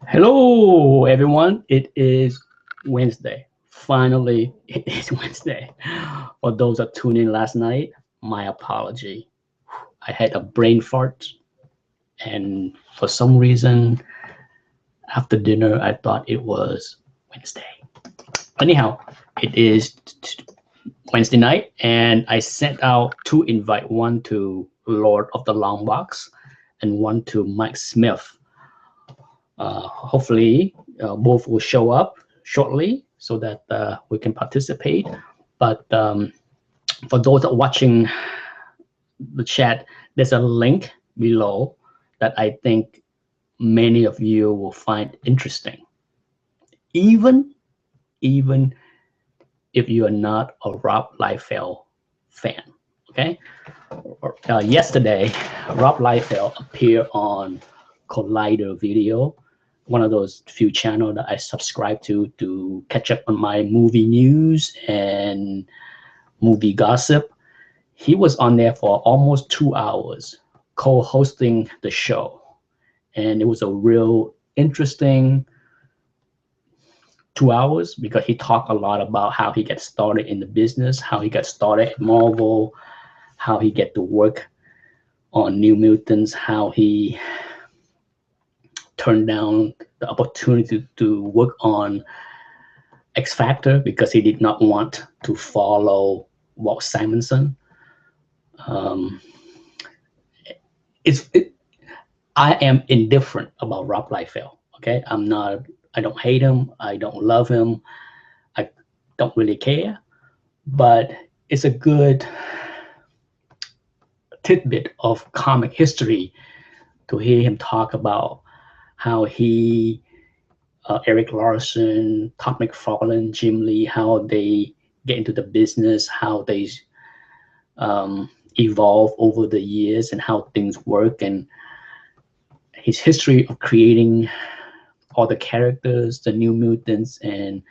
Hello, everyone. It is Wednesday. Finally, it is Wednesday. For those that tuned in last night, my apology. I had a brain fart, and for some reason, after dinner, I thought it was Wednesday. Anyhow, it is Wednesday night, and I sent out two invite, one to Lord of the Long Box and one to Mike Smith. Hopefully, both will show up shortly so that we can participate. But for those that are watching the chat, there's a link below that I think many of you will find interesting, even even if you are not a Rob Liefeld fan. Okay. Yesterday, Rob Liefeld appeared on Collider Video, one of those few channels that I subscribe to catch up on my movie news and movie gossip. He was on there for almost 2 hours co-hosting the show. And it was a real interesting 2 hours because he talked a lot about how he got started in the business, how he got started at Marvel, how he get to work on New Mutants, how he turned down the opportunity to work on X Factor because he did not want to follow Walt Simonson. Um, I am indifferent about Rob Liefeld. Okay, I'm not. I don't hate him. I don't love him. I don't really care. But it's a good tidbit of comic history to hear him talk about how he, Eric Larson, Todd McFarlane, Jim Lee, how they get into the business, how they evolve over the years, and how things work, and his history of creating all the characters, the New Mutants, and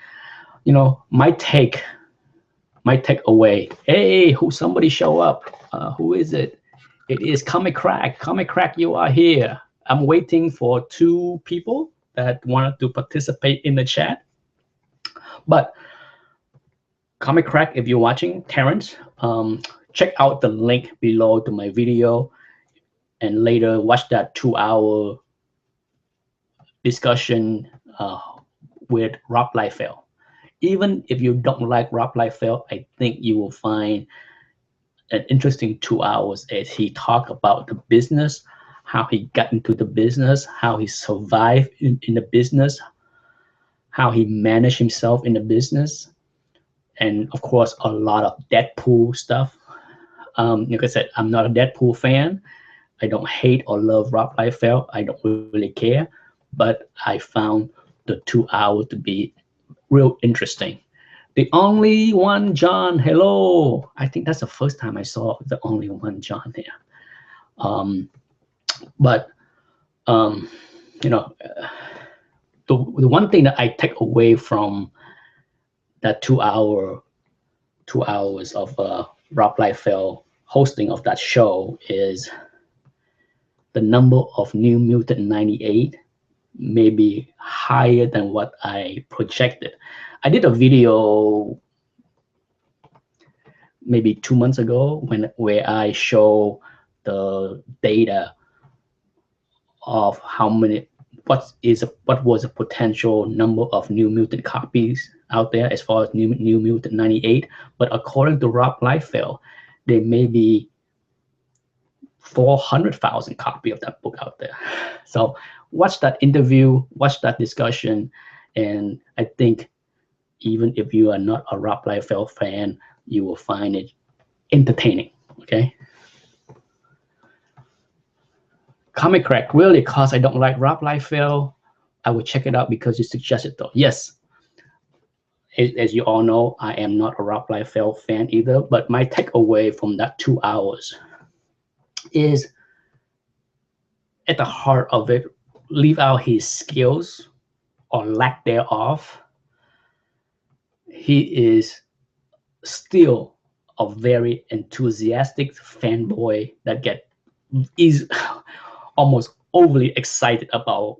my takeaway. Hey, who somebody show up? Who is it? It is Comic Crack. Comic Crack, you are here. I'm waiting for two people that wanted to participate in the chat. But Comic Crack, if you're watching, Terrence, check out the link below to my video and later watch that 2 hour discussion with Rob Liefeld. Even if you don't like Rob Liefeld, I think you will find an interesting 2 hours as he talked about the business, how he got into the business, how he survived in the business, how he managed himself in the business, and of course, a lot of Deadpool stuff. Like I said, I'm not a Deadpool fan. I don't hate or love Rob Liefeld. I don't really care, but I found the 2 hours to be real interesting. The only one, John. Hello. I think that's the first time I saw the only one, John there. But you know, the one thing that I take away from that 2 hours of Rob Liefeld hosting of that show is the number of New Mutant 98 may be higher than what I projected. I did a video maybe 2 months ago where I show the data of how many what was a potential number of New Mutant copies out there as far as New Mutant 98. But according to Rob Liefeld, there may be 400,000 copy of that book out there. So watch that interview, watch that discussion, and I think even if you are not a Rob Liefeld fan, you will find it entertaining. Okay. Comic Crack, really, because I don't like Rob Liefeld. I will check it out because you suggested though. Yes, as you all know, I am not a Rob Liefeld fan either, but my takeaway from that 2 hours is at the heart of it, leave out his skills or lack thereof. He is still a very enthusiastic fanboy that is almost overly excited about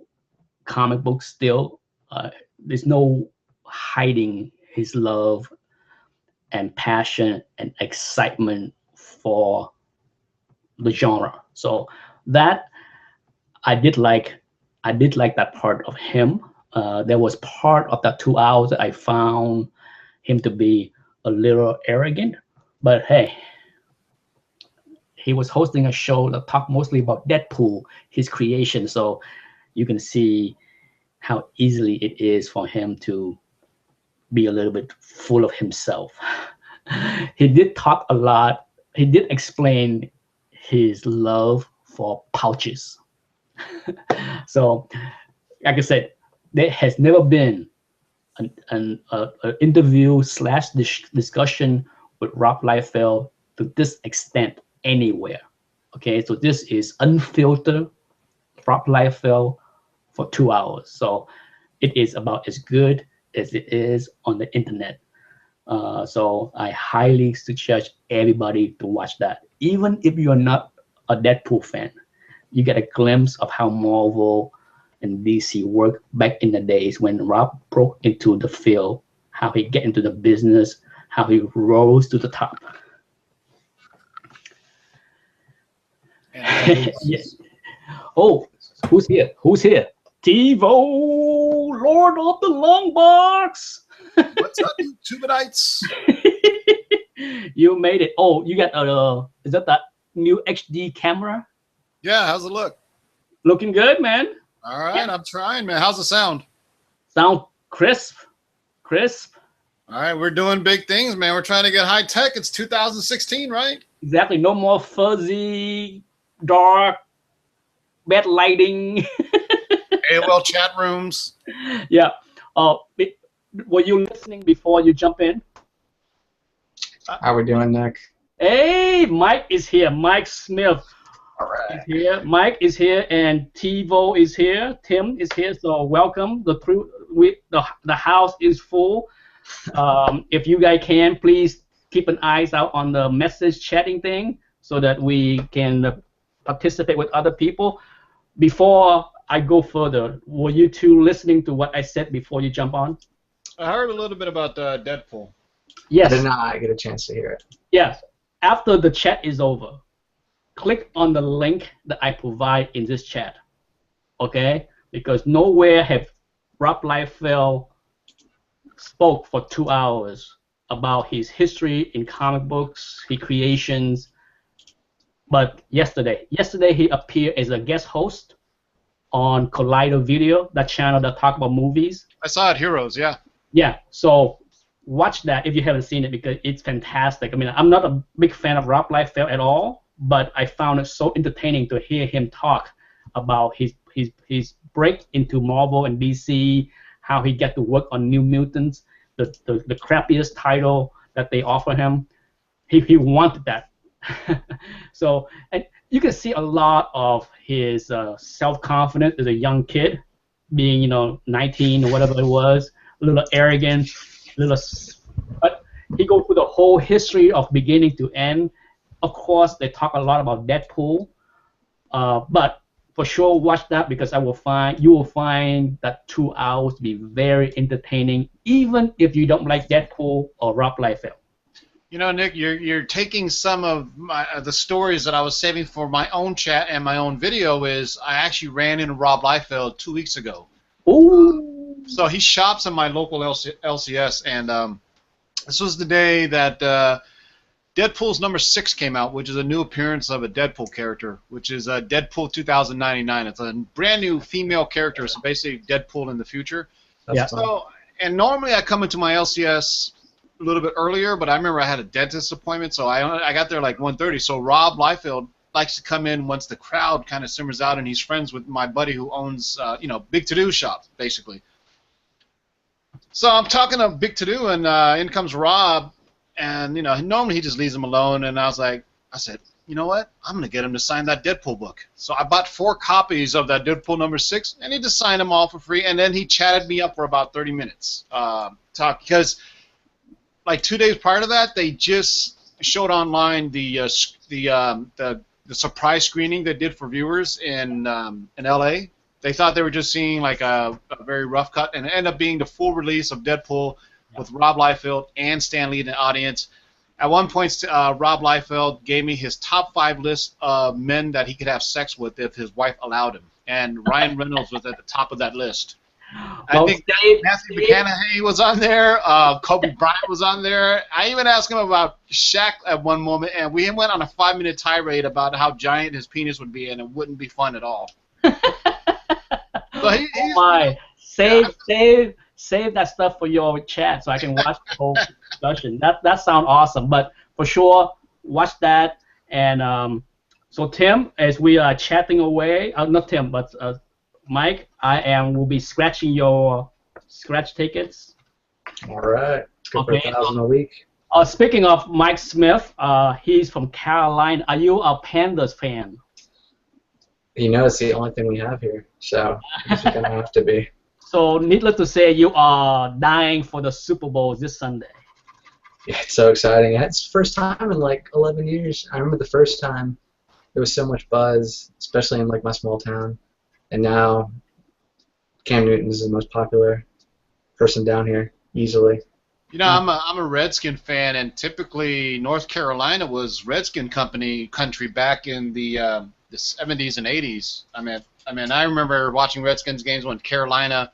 comic books still. There's no hiding his love and passion and excitement for the genre. So that I did like. I did like that part of him. There was part of that 2 hours that I found him to be a little arrogant, but hey, he was hosting a show that talked mostly about Deadpool, his creation. So you can see how easily it is for him to be a little bit full of himself. He did talk a lot. He did explain his love for pouches. So, like I said, there has never been an interview slash discussion with Rob Liefeld to this extent anywhere. Okay, so this is unfiltered Rob Liefeld for 2 hours. So it is about as good as it is on the internet. So I highly suggest everybody to watch that. Even if you are not a Deadpool fan, you get a glimpse of how Marvel and DC worked back in the days when Rob broke into the field, how he get into the business, how he rose to the top. Yes. Oh, who's here? Who's here? TiVo, Lord of the Long Box. What's up, you Tubadites? You made it. Oh, you got is that new HD camera? Yeah, how's it look? Looking good, man. All right, I'm trying, man. How's the sound? Sound crisp. Crisp. All right, we're doing big things, man. We're trying to get high tech. It's 2016, right? Exactly. No more fuzzy, dark, bad lighting. AOL chat rooms. Yeah. Were you listening before you jump in? How we doing, Nick? Hey, Mike is here. Mike Smith. All right. Is here. Mike is here, and TiVo is here. Tim is here. So welcome. The house is full. If you guys can, please keep an eyes out on the message chatting thing so that we can participate with other people. Before I go further, were you two listening to what I said before you jump on? I heard a little bit about Deadpool. Yes. I did not get a chance to hear it. Yes. After the chat is over, click on the link that I provide in this chat. Okay? Because nowhere have Rob Liefeld spoke for 2 hours about his history in comic books, his creations. But yesterday he appeared as a guest host on Collider Video, that channel that talk about movies. I saw it, Heroes, yeah. Yeah, so watch that if you haven't seen it because it's fantastic. I mean, I'm not a big fan of Rob Liefeld at all, but I found it so entertaining to hear him talk about his break into Marvel and DC, how he got to work on New Mutants, the crappiest title that they offer him. He wanted that. So, and you can see a lot of his self-confidence as a young kid, being 19 or whatever it was, a little arrogant, but he goes through the whole history of beginning to end. Of course, they talk a lot about Deadpool, but for sure watch that because you will find that 2 hours to be very entertaining, even if you don't like Deadpool or Rob Liefeld. You know, Nick, you're taking some of the stories that I was saving for my own chat and my own video. I actually ran into Rob Liefeld 2 weeks ago. Ooh. So he shops in my local LCS, and this was the day that Deadpool's #6 came out, which is a new appearance of a Deadpool character, which is Deadpool 2099. It's a brand new female character, so basically Deadpool in the future. Yeah. So, and normally I come into my LCS a little bit earlier, but I remember I had a dentist appointment, so I got there like 1:30. So Rob Liefeld likes to come in once the crowd kind of simmers out, and he's friends with my buddy who owns, Big To Do Shop, basically. So I'm talking to Big To Do, and in comes Rob, and normally he just leaves him alone. And I said, you know what? I'm gonna get him to sign that Deadpool book. So I bought 4 copies of that Deadpool #6, and he just signed them all for free. And then he chatted me up for about 30 minutes, because like 2 days prior to that, they just showed online the surprise screening they did for viewers in LA. they thought they were just seeing like a very rough cut, and it ended up being the full release of Deadpool with Rob Liefeld and Stan Lee in the audience. At one point, Rob Liefeld gave me his top 5 list of men that he could have sex with if his wife allowed him, and Ryan Reynolds was at the top of that list. I think Matthew McConaughey was on there. Kobe Bryant was on there. I even asked him about Shaq at one moment, and we went on a 5-minute tirade about how giant his penis would be, and it wouldn't be fun at all. So oh my! Save that stuff for your chat so I can watch the whole discussion. That sounds awesome. But for sure, watch that. And so Tim, as we are chatting away, not Tim, but Mike, will be scratching your scratch tickets. All right. Let's go for 1,000 a week. Speaking of Mike Smith, he's from Carolina. Are you a Panthers fan? You know, it's the only thing we have here, so it's going to have to be. So, needless to say, you are dying for the Super Bowl this Sunday. Yeah, it's so exciting. It's the first time in like 11 years. I remember the first time there was so much buzz, especially in like my small town. And now Cam Newton is the most popular person down here, easily. You know, I'm a Redskin fan, and typically North Carolina was Redskin country back in the 70s and 80s. I mean, I remember watching Redskins games when Carolina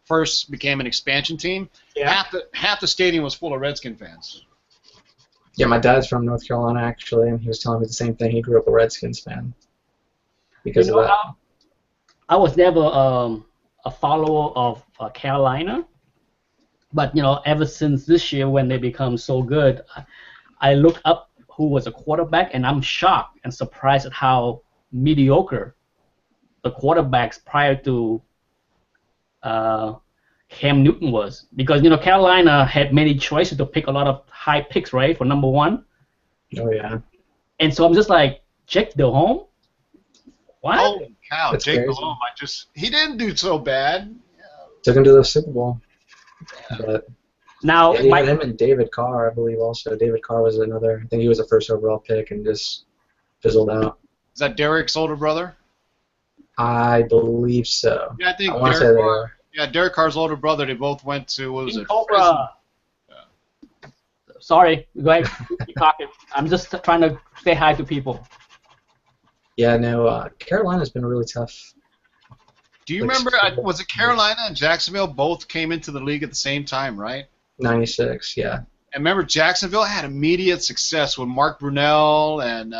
first became an expansion team. Yeah. Half the stadium was full of Redskin fans. Yeah, my dad's from North Carolina, actually, and he was telling me the same thing. He grew up a Redskins fan because of that. I was never a follower of Carolina, but ever since this year when they become so good, I look up who was a quarterback, and I'm shocked and surprised at how mediocre the quarterbacks prior to Cam Newton was. Because Carolina had many choices to pick, a lot of high picks, right, for number 1. Oh yeah. And so I'm just like, Jake Delhomme? What? Holy cow, That's Jake crazy. Delhomme! He didn't do so bad. Took him to the Super Bowl. But Now, yeah, he had him and David Carr, I believe, also. David Carr was another. I think he was the first overall pick and just fizzled out. Is that Derek's older brother? I believe so. Yeah, I think I want to say they are. Yeah, Derek Carr's older brother. They both went to, what was it? Cobra. Sorry, go ahead. Keep talking. I'm just trying to say hi to people. Yeah, no, Carolina's been really tough. Do you remember, was it Carolina and Jacksonville both came into the league at the same time, right? 96, yeah. And remember, Jacksonville had immediate success with Mark Brunell and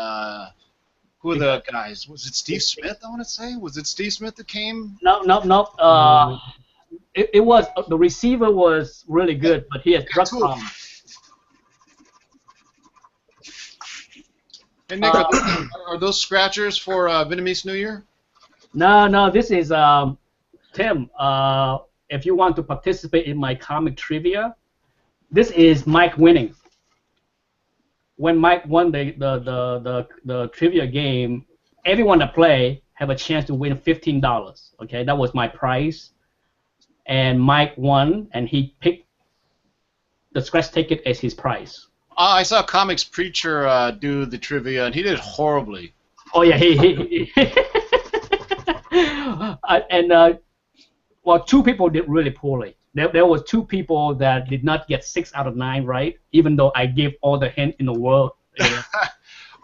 who are the guys? Was it Steve Smith, I want to say? Was it Steve Smith that came? No. It was, the receiver was really good, but he had drug problems. Hey, Nick, are those scratchers for Vietnamese New Year? No, this is Tim. If you want to participate in my comic trivia, this is Mike winning. When Mike won the trivia game, everyone that play have a chance to win $15. Okay, that was my prize, and Mike won, and he picked the scratch ticket as his prize. I saw Comics Preacher do the trivia, and he did horribly. Oh yeah, he and well, 2 people did really poorly. There was 2 people that did not get 6 out of 9 right, even though I gave all the hint in the world.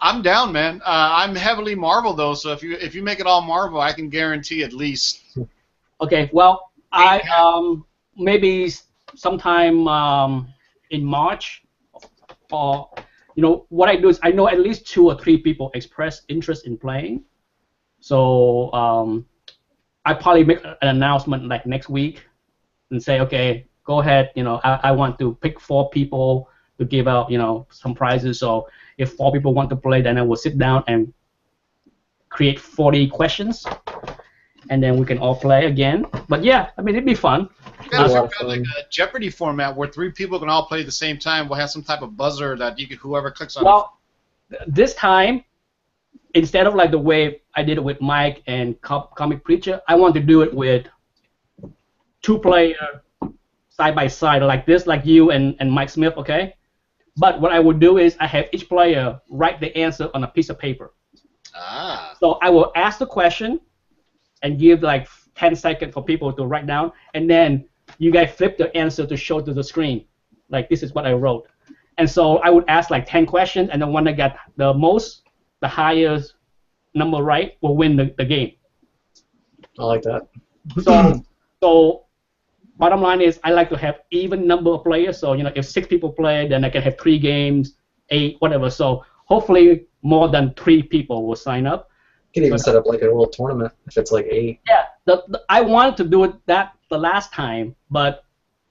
I'm down, man. I'm heavily Marvel though, so if you make it all Marvel, I can guarantee at least. Okay, well, I maybe sometime in March. Or, what I do is I know at least 2 or 3 people express interest in playing. So I probably make an announcement like next week and say, okay, go ahead. I want to pick 4 people to give out, some prizes. So if 4 people want to play, then I will sit down and create 40 questions, and then we can all play again. But yeah, I mean, it'd be fun. Yeah, figure out like a Jeopardy format where 3 people can all play at the same time. We'll have some type of buzzer that whoever clicks on. Well, this time, instead of like the way I did it with Mike and Comic Preacher, I want to do it with 2 players side by side like this, like you and Mike Smith, okay? But what I would do is I have each player write the answer on a piece of paper. Ah. So I will ask the question and give like 10 seconds for people to write down, and then you guys flip the answer to show to the screen. Like, this is what I wrote. And so I would ask like 10 questions, and the one that got the highest number right will win the game. I like that. So bottom line is I like to have even number of players. So, if 6 people play, then I can have 3 games, 8, whatever. So hopefully more than 3 people will sign up. You can even set up like a little tournament if it's like 8. Yeah, I wanted to do it the last time, but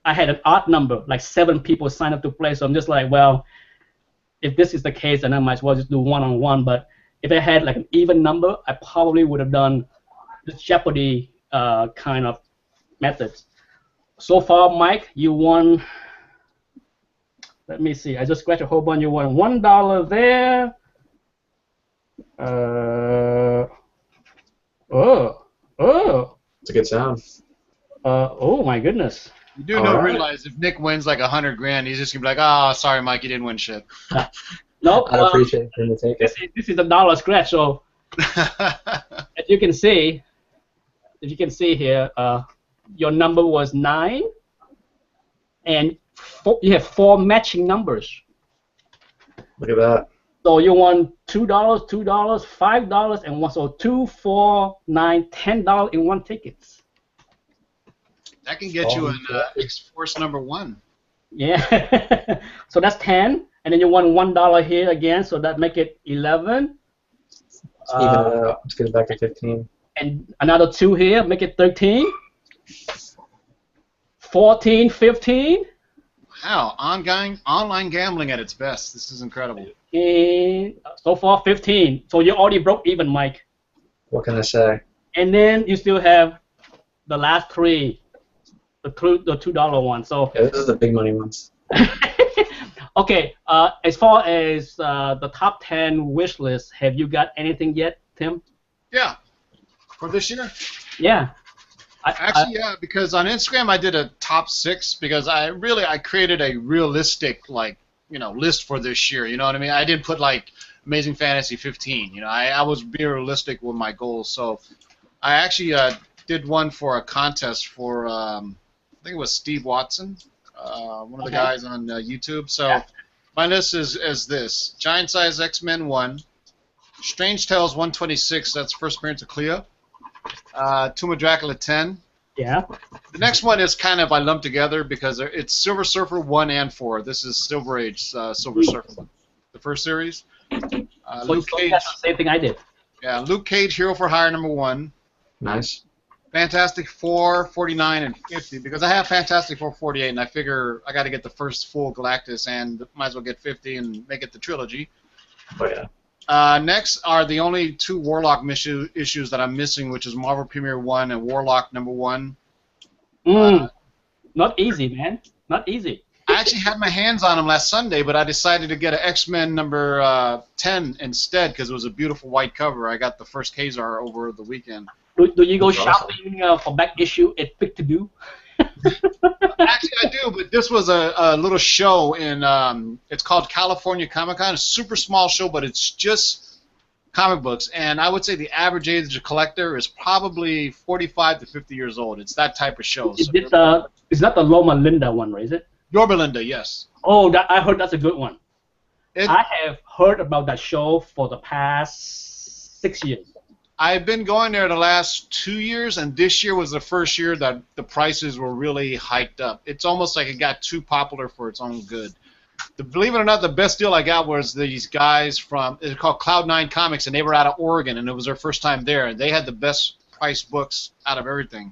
I had an odd number, like 7 people signed up to play. So I'm just like, well, if this is the case, then I might as well just do one-on-one. But if I had like an even number, I probably would have done the Jeopardy kind of methods. So far, Mike, you won. Let me see. I just scratched a whole bunch. You won $1 there. It's a good sound. Oh my goodness. You do realize if Nick wins like $100,000, he's just gonna be like, "Oh, sorry, Mike, you didn't win shit." Nope. I appreciate it for him to take it. This is $1 scratch. So as you can see, here, your number was 9, and you have 4 matching numbers. Look at that. So you won $2, $2, $5, and 1. So 2, 4, 9, $10 in 1 ticket. That can get you an X-Force number 1. Yeah. So that's 10, and then you won $1 here again. So that make it 11. Let's even it out. Let's get it back to 15. And another 2 here, make it 13. 14, 15. Wow, online gambling at its best. This is incredible. And so far 15. So you already broke even, Mike. What can I say? And then you still have the last 3, the $2 one. So yeah, this is the big money ones. okay. As far as the top 10 wish list, have you got anything yet, Tim? Yeah. For this year? Yeah. Yeah, because on Instagram I did a top 6 because I created a realistic list for this year. You know what I mean? I didn't put like Amazing Fantasy 15. I was being realistic with my goals. So I actually did one for a contest for I think it was Steve Watson, one of the guys on YouTube. So my list is this: Giant Size X-Men 1, Strange Tales 126. That's first appearance of Clea. Tomb of Dracula 10. Yeah. The next one is kind of I lumped together because it's Silver Surfer 1 and 4. This is Silver Age Silver Surfer, the first series. Luke Cage. That's the same thing I did. Yeah, Luke Cage, Hero for Hire number 1. Nice. Fantastic Four 49 and 50 because I have Fantastic Four 48 and I figure I got to get the first full Galactus and might as well get 50 and make it the trilogy. Oh yeah. Next are the only 2 Warlock issues that I'm missing, which is Marvel Premiere 1 and Warlock number 1. Not easy, man. Not easy. I actually had my hands on them last Sunday, but I decided to get an X-Men number 10 instead because it was a beautiful white cover. I got the first Kazar over the weekend. Do you go shopping for back issue at Pick to Do? Actually, I do, but this was a little show in, it's called California Comic Con. A super small show, but it's just comic books. And I would say the average age of collector is probably 45 to 50 years old. It's that type of show. It's not the Loma Linda one, right? Is it? Yorba Linda, yes. Oh, I heard that's a good one. I have heard about that show for the past 6 years. I've been going there the last 2 years, and this year was the first year that the prices were really hiked up. It's almost like it got too popular for its own good. Believe it or not, the best deal I got was these guys from, it's called Cloud9 Comics, and they were out of Oregon, and it was their first time there, and they had the best priced books out of everything.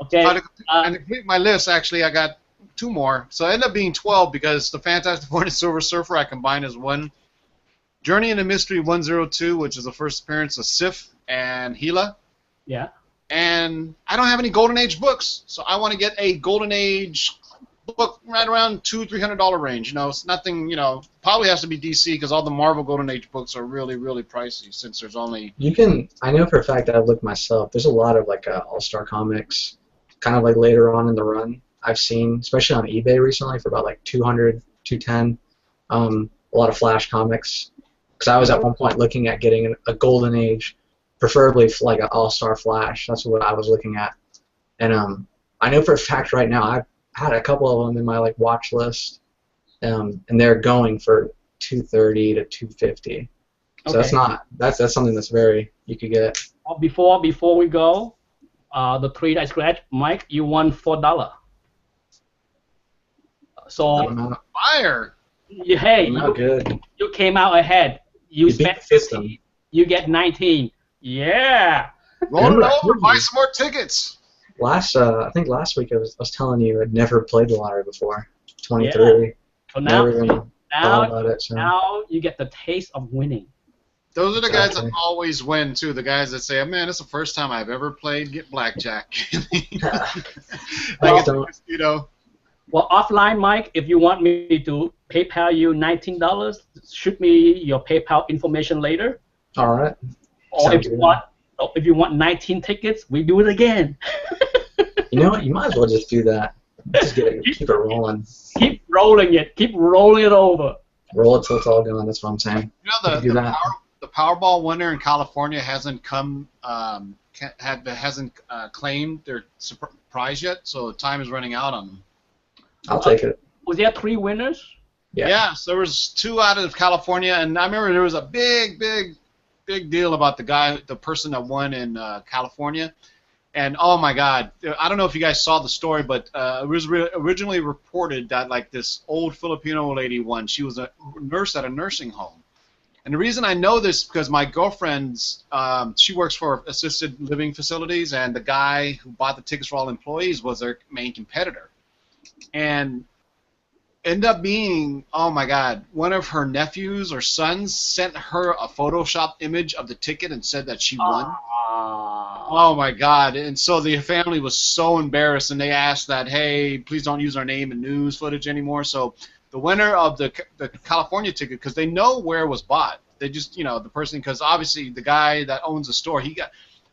Okay. And to complete my list, actually, I got 2 more. So it ended up being 12 because the Fantastic Four and Silver Surfer I combined as one. Journey into Mystery 102, which is the first appearance of Sif and Gila. Yeah. And I don't have any Golden Age books, so I want to get a Golden Age book right around $200-300 range. It's nothing. Probably has to be DC because all the Marvel Golden Age books are really, really pricey since there's only. You can. I know for a fact that I've looked myself. There's a lot of like All-Star Comics, kind of like later on in the run. I've seen, especially on eBay recently, for about like $200, $210. A lot of Flash comics. Because I was at one point looking at getting a Golden Age, preferably like an All-Star Flash. That's what I was looking at. And I know for a fact right now I've had a couple of them in my like watch list, and they're going for 230 to 250. So Okay. that's not that's something that's very you could get. Before we go, the trade I scratched, Mike, you won $4. So I'm out, Fire. hey, I'm out good. you came out ahead. You You beat spent the system. 15, you get 19. Yeah. Roll it Remember, I over. told Buy you. some more tickets. I think last week I was telling you I'd never played the lottery before. 23. So now, Never even thought now, about it. So. now you get the taste of winning. Those are the guys that Exactly. always win too. The guys that say, "Oh, man, it's the first time I've ever played get blackjack." Well, don't. You know. Well, offline, Mike, if you want me to PayPal you $19, shoot me your PayPal information later. All right. Or Sounds good. if you want 19 tickets, we do it again. You know what? You might as well just do that. Just keep it rolling. Keep rolling it. Keep rolling it over. Roll it till it's all gone. That's what I'm saying. You know Do that. the Powerball winner in California hasn't come hasn't claimed their prize yet, so time is running out on them. I'll take it. Was there 3 winners? Yeah. Yes, there was 2 out of California, and I remember there was a big deal about the person that won in California. And oh my God, I don't know if you guys saw the story, but it was originally reported that like this old Filipino lady won. She was a nurse at a nursing home. And the reason I know this is because my girlfriend's, she works for assisted living facilities, and the guy who bought the tickets for all employees was their main competitor. And ended up being, oh my God, one of her nephews or sons sent her a Photoshop image of the ticket and said that she won. Oh my God! And so the family was so embarrassed, and they asked that, hey, please don't use our name in news footage anymore. So the winner of the California ticket, because they know where it was bought, they just, the person, because obviously the guy that owns the store,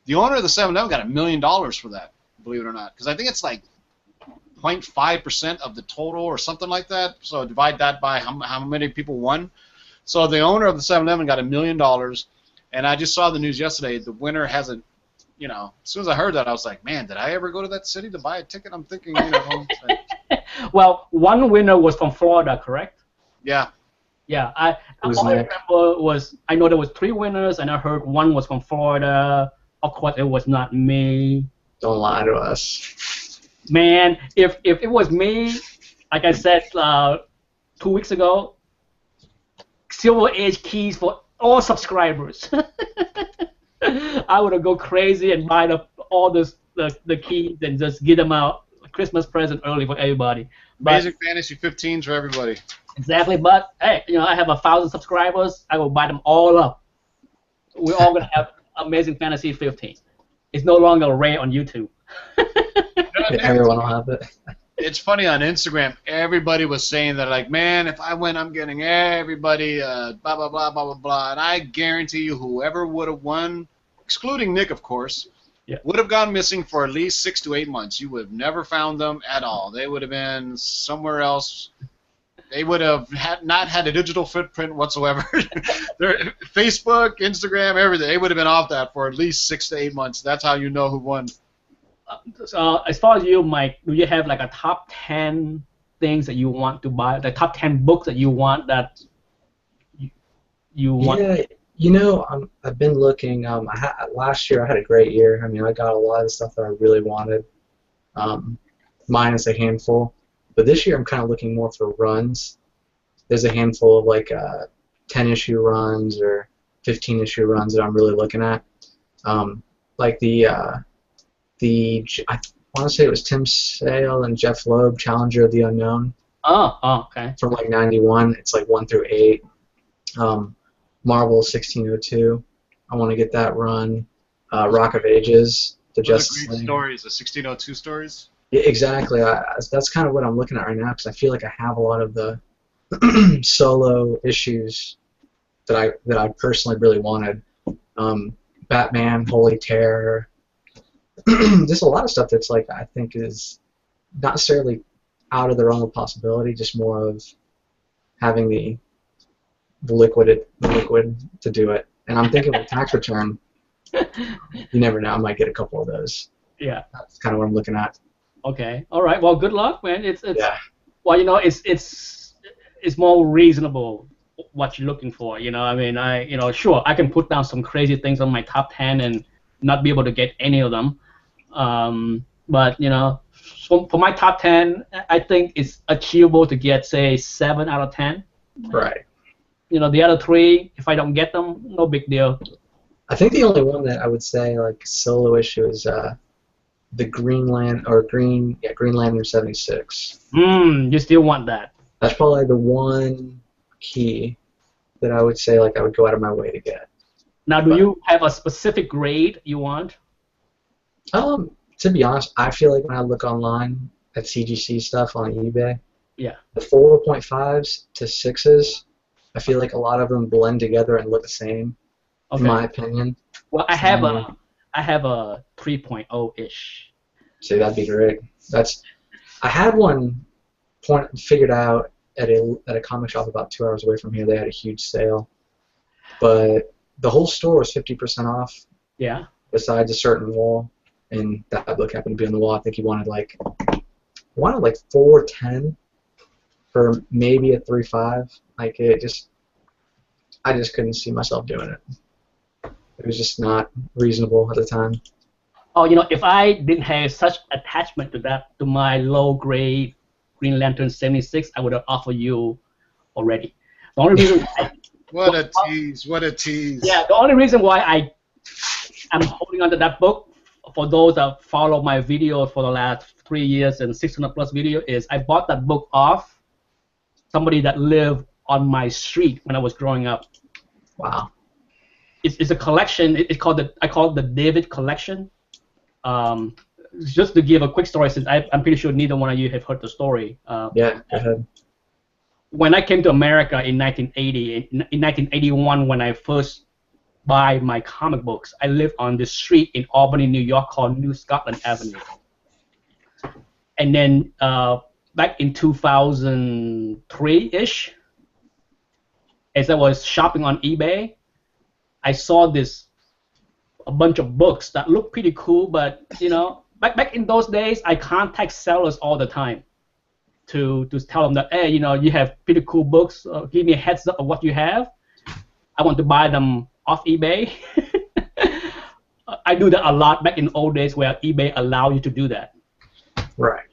the owner of the 7-Eleven got $1 million for that, believe it or not, because I think it's like 0.5% of the total or something like that. So divide that by how many people won. So the owner of the 7-Eleven got $1 million, and I just saw the news yesterday. The winner hasn't. As soon as I heard that, I was like, man, did I ever go to that city to buy a ticket? I'm thinking, Well, one winner was from Florida, correct? Yeah. Yeah, Who's all I Nick? remember I know there was 3 winners, and I heard one was from Florida. Of course, it was not me. Don't lie to us. Man, if it was me, like I said 2 weeks ago, Silver Edge keys for all subscribers. I would go crazy and buy all the keys and just get them out, Christmas present early for everybody. Amazing Fantasy 15s for everybody. Exactly, but hey, I have 1,000 subscribers. I will buy them all up. We're all gonna have Amazing Fantasy 15. It's no longer rare on YouTube. Everyone will have it. It's funny on Instagram. Everybody was saying that, like, man, if I win, I'm getting everybody blah blah blah blah blah blah. And I guarantee you, whoever would have won, excluding Nick, of course, would have gone missing for at least 6 to 8 months. You would have never found them at all. They would have been somewhere else. They would have not had a digital footprint whatsoever. Their Facebook, Instagram, everything. They would have been off that for at least 6 to 8 months. That's how you know who won. As far as you, Mike, do you have like a top 10 things that you want to buy, the top 10 books that you want that you want? Yeah, I've been looking. Last year I had a great year. I mean, I got a lot of stuff that I really wanted, minus a handful. But this year I'm kind of looking more for runs. There's a handful of like 10-issue runs or 15-issue runs that I'm really looking at. Like I want to say it was Tim Sale and Jeff Loeb, Challenger of the Unknown. Oh, okay. From like 91. It's like 1 through 8. Marvel 1602. I want to get that run. Rock of Ages, the Justice Great League. stories, the 1602 stories. Yeah, exactly. That's kind of what I'm looking at right now because I feel like I have a lot of the solo issues that I personally really wanted. Batman, Holy Terror. Just a lot of stuff that's like I think is not necessarily out of the realm of possibility, just more of having the liquid to do it. And I'm thinking with tax return, you never know, I might get a couple of those. Yeah. That's kind of what I'm looking at. Okay. All right. Well, good luck, man. It's Yeah. well, you know, it's more reasonable what you're looking for. You know, I mean, sure, I can put down some crazy things on my top 10 and not be able to get any of them. But you know, for my top 10, I think it's achievable to get, say, 7 out of 10. Right. You know, the other 3, if I don't get them, no big deal. I think the only one that I would say like solo issue is the Green Lantern 76. You still want that? That's probably the one key that I would say like I would go out of my way to get. Now, do you have a specific grade you want? To be honest, I feel like when I look online at CGC stuff on eBay, Yeah. the 4.5s to 6s, I feel like a lot of them blend together and look the same, in my opinion. Well, I have a 3.0-ish. See, that'd be great. I had one figured out at a comic shop about 2 hours away from here. They had a huge sale, but the whole store was 50% off. Yeah. Besides a certain wall, and that book happened to be on the wall. I think he wanted like $4.10 for maybe a 3.5. Like I just couldn't see myself doing it. It was just not reasonable at the time. Oh, you know, if I didn't have such attachment to my low grade Green Lantern 76, I would have offered you already. The only reason What a tease! What a tease! Yeah, the only reason why I'm holding on to that book, for those that follow my videos for the last 3 years and 600+ video, is I bought that book off somebody that lived on my street when I was growing up. Wow. It's a collection. I call it the David Collection. Just to give a quick story, since I'm pretty sure neither one of you have heard the story. Yeah, go ahead. When I came to America in 1980, in 1981, when I first buy my comic books, I lived on this street in Albany, New York, called New Scotland Avenue. And then back in 2003-ish, as I was shopping on eBay, I saw a bunch of books that looked pretty cool, but you know, back in those days, I contact sellers all the time to tell them that, hey, you know, you have pretty cool books. Give me a heads up of what you have. I want to buy them off eBay. I do that a lot back in old days where eBay allowed you to do that. Right.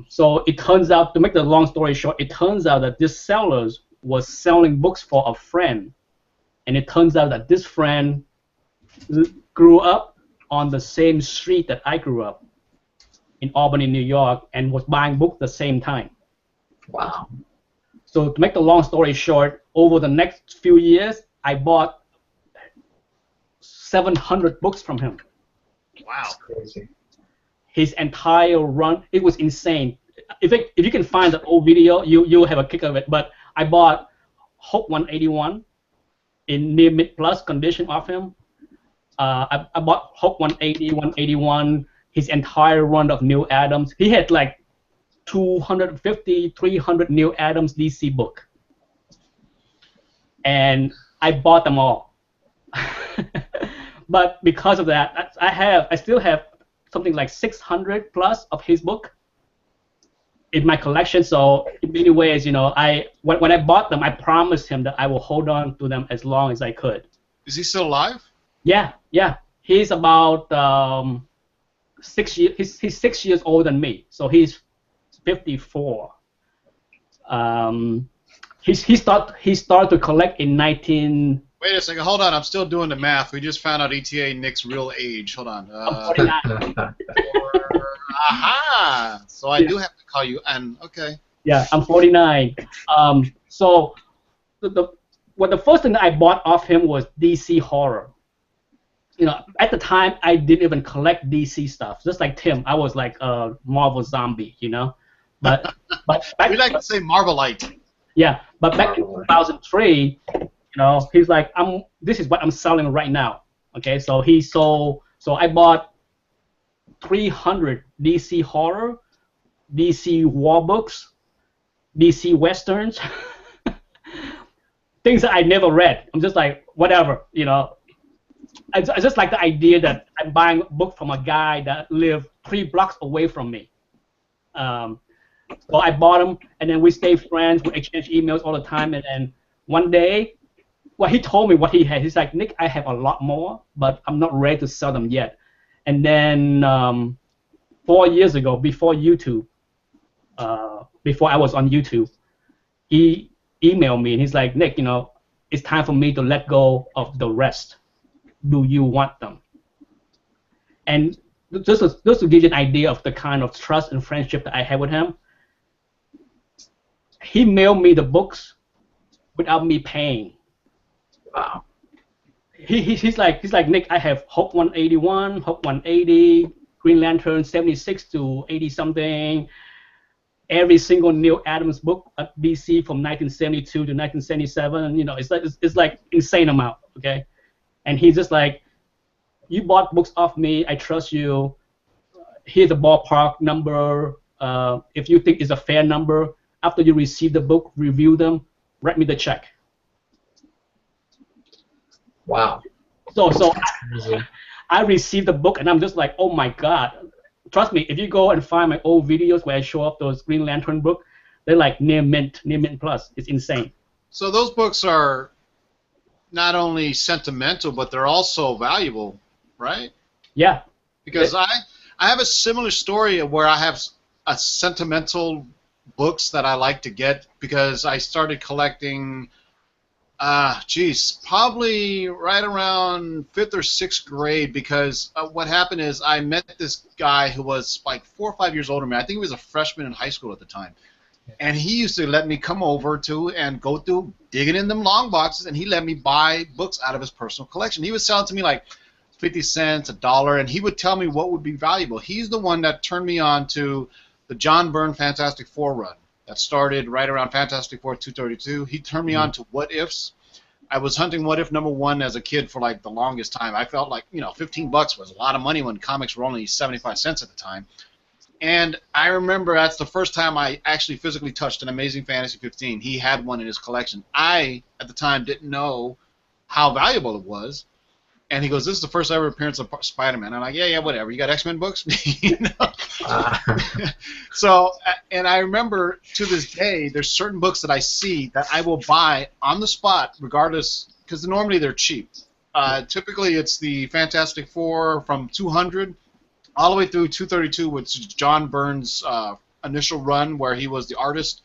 So it turns out, to make the long story short, it turns out that this seller was selling books for a friend, and it turns out that this friend grew up on the same street that I grew up in Albany, New York, and was buying books at the same time. Wow. So to make the long story short, over the next few years, I bought 700 books from him. Wow. That's crazy. His entire run, it was insane. If you can find the old video, you'll have a kick of it. But I bought Hulk 181 in near mid plus condition of him. I bought Hulk 180, 181, his entire run of Neil Adams. He had like 250, 300 Neil Adams DC book. And I bought them all. But because of that, I still have something like 600 plus of his book in my collection. So in many ways, you know, when I bought them, I promised him that I will hold on to them as long as I could. Is he still alive? Yeah. He's about 6 years. He's 6 years older than me, so he's 54. He started to collect in 19. Wait a second, hold on. I'm still doing the math. We just found out ETA Nick's real age. Hold on. I'm 49. Aha! So I do have to call you N. Okay. Yeah, I'm 49. So the first thing that I bought off him was DC horror. You know, at the time I didn't even collect DC stuff. Just like Tim, I was like a Marvel zombie, you know. But back, we like to say Marvelite. Yeah, but back in 2003, you know, he's like, this is what I'm selling right now. Okay, so so I bought 300 DC horror, DC war books, DC westerns, things that I never read. I'm just like, whatever, you know. I just like the idea that I'm buying a book from a guy that lived 3 blocks away from me. So I bought him, and then we stayed friends. We exchange emails all the time. And then one day, well, he told me what he had. He's like, Nick, I have a lot more, but I'm not ready to sell them yet. And then 4 years ago, before YouTube, before I was on YouTube, he emailed me, and he's like, Nick, it's time for me to let go of the rest. Do you want them? And just to give you an idea of the kind of trust and friendship that I have with him, he mailed me the books without me paying. Wow. He's like, Nick, I have Hulk 181, Hulk 180, Green Lantern 76 to 80 something, every single Neil Adams book at DC from 1972 to 1977. It's like insane amount. Okay, and he's just like, you bought books off me. I trust you. Here's the ballpark number. If you think it's a fair number, after you receive the book, review them, write me the check. Wow. So I received the book, and I'm just like, oh my God. Trust me, if you go and find my old videos where I show up those Green Lantern books, they're like near mint plus. It's insane. So those books are not only sentimental, but they're also valuable, right? Yeah. Because I have a similar story where I have a sentimental books that I like to get because I started collecting, probably right around 5th or 6th grade, because what happened is I met this guy who was like 4 or 5 years older than me. I think he was a freshman in high school at the time. And he used to let me come over to and go through digging in them long boxes, and he let me buy books out of his personal collection. He would sell it to me like 50 cents, $1, and he would tell me what would be valuable. He's the one that turned me on to the John Byrne Fantastic Four run that started right around Fantastic Four 232. He turned me on to What Ifs. I was hunting What If #1 as a kid for like the longest time. I felt like, $15 was a lot of money when comics were only 75 cents at the time. And I remember that's the first time I actually physically touched an Amazing Fantasy 15. He had one in his collection. I, at the time, didn't know how valuable it was. And he goes, this is the first ever appearance of Spider-Man. I'm like, yeah, whatever. You got X-Men books? So, and I remember to this day, there's certain books that I see that I will buy on the spot, regardless, because normally they're cheap. Typically, it's the Fantastic Four from 200 all the way through 232, which is John Byrne's initial run, where he was the artist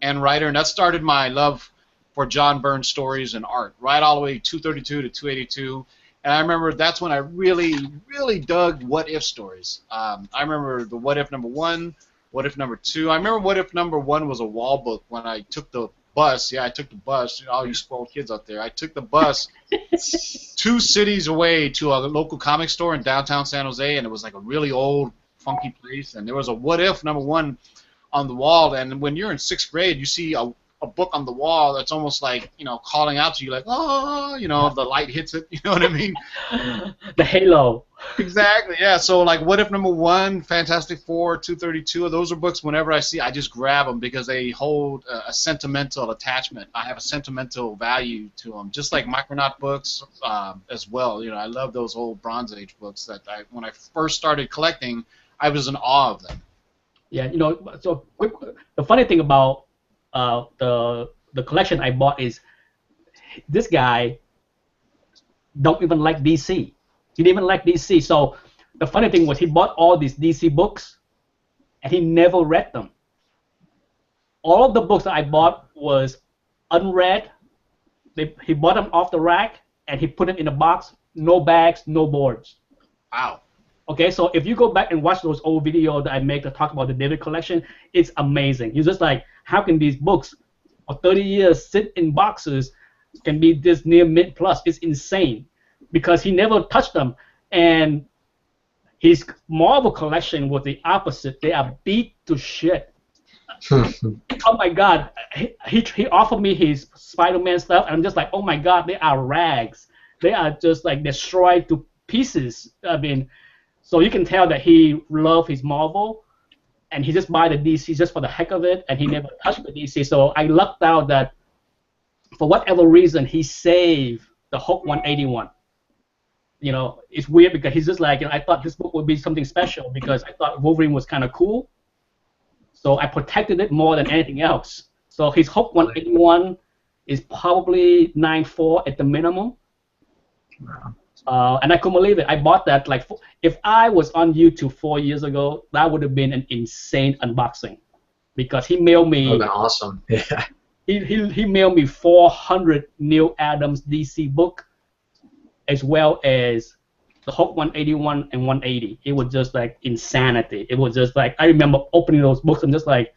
and writer, and that started my love for John Byrne stories and art, right all the way 232 to 282. And I remember that's when I really, really dug What If stories. I remember the What If #1, What If #2. I remember What If #1 was a wall book when I took the bus. Yeah, I took the bus. All you spoiled kids out there. I took the bus 2 cities away to a local comic store in downtown San Jose, and it was like a really old, funky place. And there was a What If #1 on the wall. And when you're in 6th grade, you see a book on the wall that's almost like, calling out to you like, oh, the light hits it, you know what I mean? The halo. Exactly, yeah. So like What If #1, Fantastic Four, 232, those are books whenever I see, I just grab them because they hold a sentimental attachment. I have a sentimental value to them, just like Micronaut books as well. I love those old Bronze Age books that when I first started collecting, I was in awe of them. Yeah, so the funny thing about the collection I bought is this guy don't even like DC. He didn't even like DC. So the funny thing was he bought all these DC books and he never read them. All of the books that I bought was unread. He bought them off the rack and he put them in a box, no bags, no boards. Wow. Okay, so if you go back and watch those old videos that I make that talk about the David collection, it's amazing. You're just like, how can these books for 30 years sit in boxes can be this near mint plus? It's insane because he never touched them. And his Marvel collection was the opposite. They are beat to shit. Oh my God. He offered me his Spider-Man stuff, and I'm just like, oh my God, they are rags. They are just like destroyed to pieces. I mean, so you can tell that he loved his Marvel, and he just buy the DC just for the heck of it, and he never touched the DC. So I lucked out that for whatever reason he saved the Hulk 181. you know, it's weird because he's just like, you know, I thought this book would be something special because I thought Wolverine was kind of cool. So I protected it more than anything else. So his Hulk 181 is probably 9.4 at the minimum. Wow. And I couldn't believe it. I bought that like if I was on YouTube 4 years ago, that would have been an insane unboxing because he mailed me. That would have been awesome. Yeah. He mailed me 400 Neil Adams DC book, as well as the Hulk 181 and 180. It was just like insanity. It was just like I remember opening those books and just like,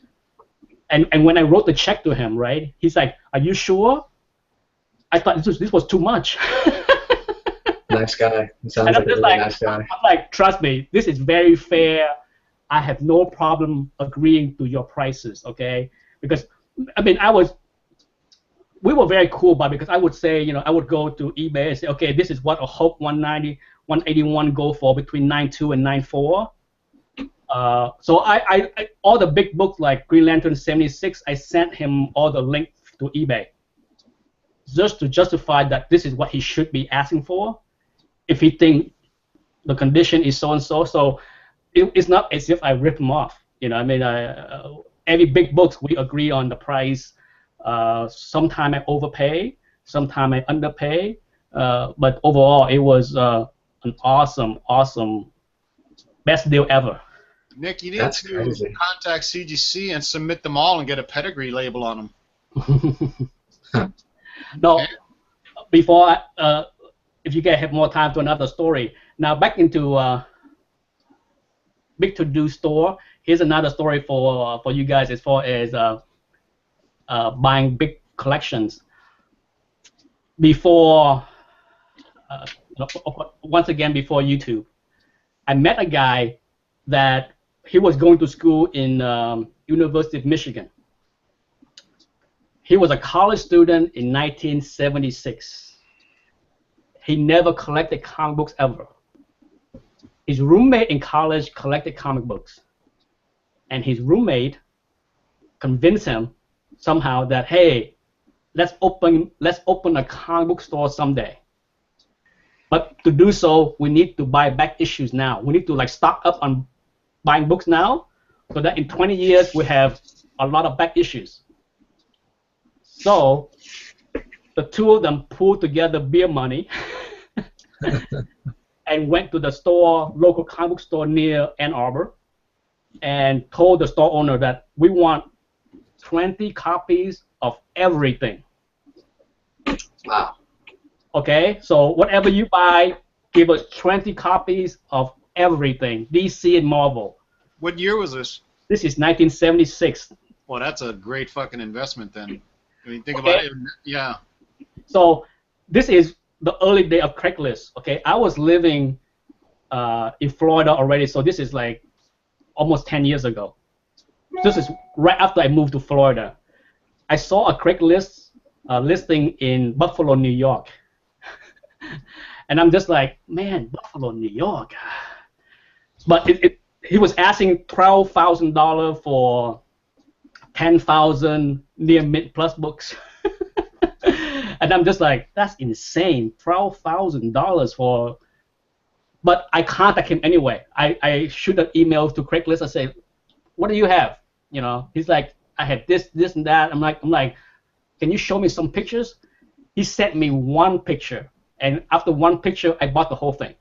and when I wrote the check to him, right? He's like, "Are you sure?" I thought this was too much. Nice guy. He sounds And like I'm a just really like, nice guy. I'm like, trust me, this is very fair. I have no problem agreeing to your prices, okay? Because I mean, we were very cool about it because I would say, you know, I would go to eBay and say, okay, this is what a Hulk 190, 181 go for between 9.2 and 9.4. So I all the big books like Green Lantern 76, I sent him all the links to eBay just to justify that this is what he should be asking for if he think the condition is so and so. So it's not as if I rip him off. You know, I mean, every big books we agree on the price. Sometime I overpay, sometime I underpay, but overall it was an awesome best deal ever. Nick, you need That's to crazy. contact CGC and submit them all and get a pedigree label on them. No, Okay. before if you guys have more time to another story. Now back into Big To Do store. Here's another story for you guys as far as buying big collections. Before, once again, before YouTube, I met a guy that he was going to school in University of Michigan. He was a college student in 1976. He never collected comic books ever. His roommate in college collected comic books, and his roommate convinced him somehow that, hey, let's open a comic book store someday. But to do so, we need to buy back issues now. We need to like stock up on buying books now, so that in 20 years we have a lot of back issues. So the two of them pooled together beer money and went to the store, local comic book store near Ann Arbor, and told the store owner that we want 20 copies of everything. Wow. Okay, so whatever you buy, give us 20 copies of everything, DC and Marvel. What year was this? This is 1976. Well, that's a great fucking investment then. I mean, think Okay. about it. Yeah. So this is the early day of Craigslist. Okay, I was living in Florida already, so this is like almost 10 years ago. This is right after I moved to Florida. I saw a Craigslist listing in Buffalo, New York. And I'm just like, man, Buffalo, New York. But he was asking $12,000 for 10,000 near mint plus books. And I'm just like, that's insane. $12,000 for. But I contact him anyway. I shoot an email to Craigslist. I say, what do you have? You know, he's like, I have this, and that. I'm like, can you show me some pictures? He sent me one picture, and after one picture, I bought the whole thing.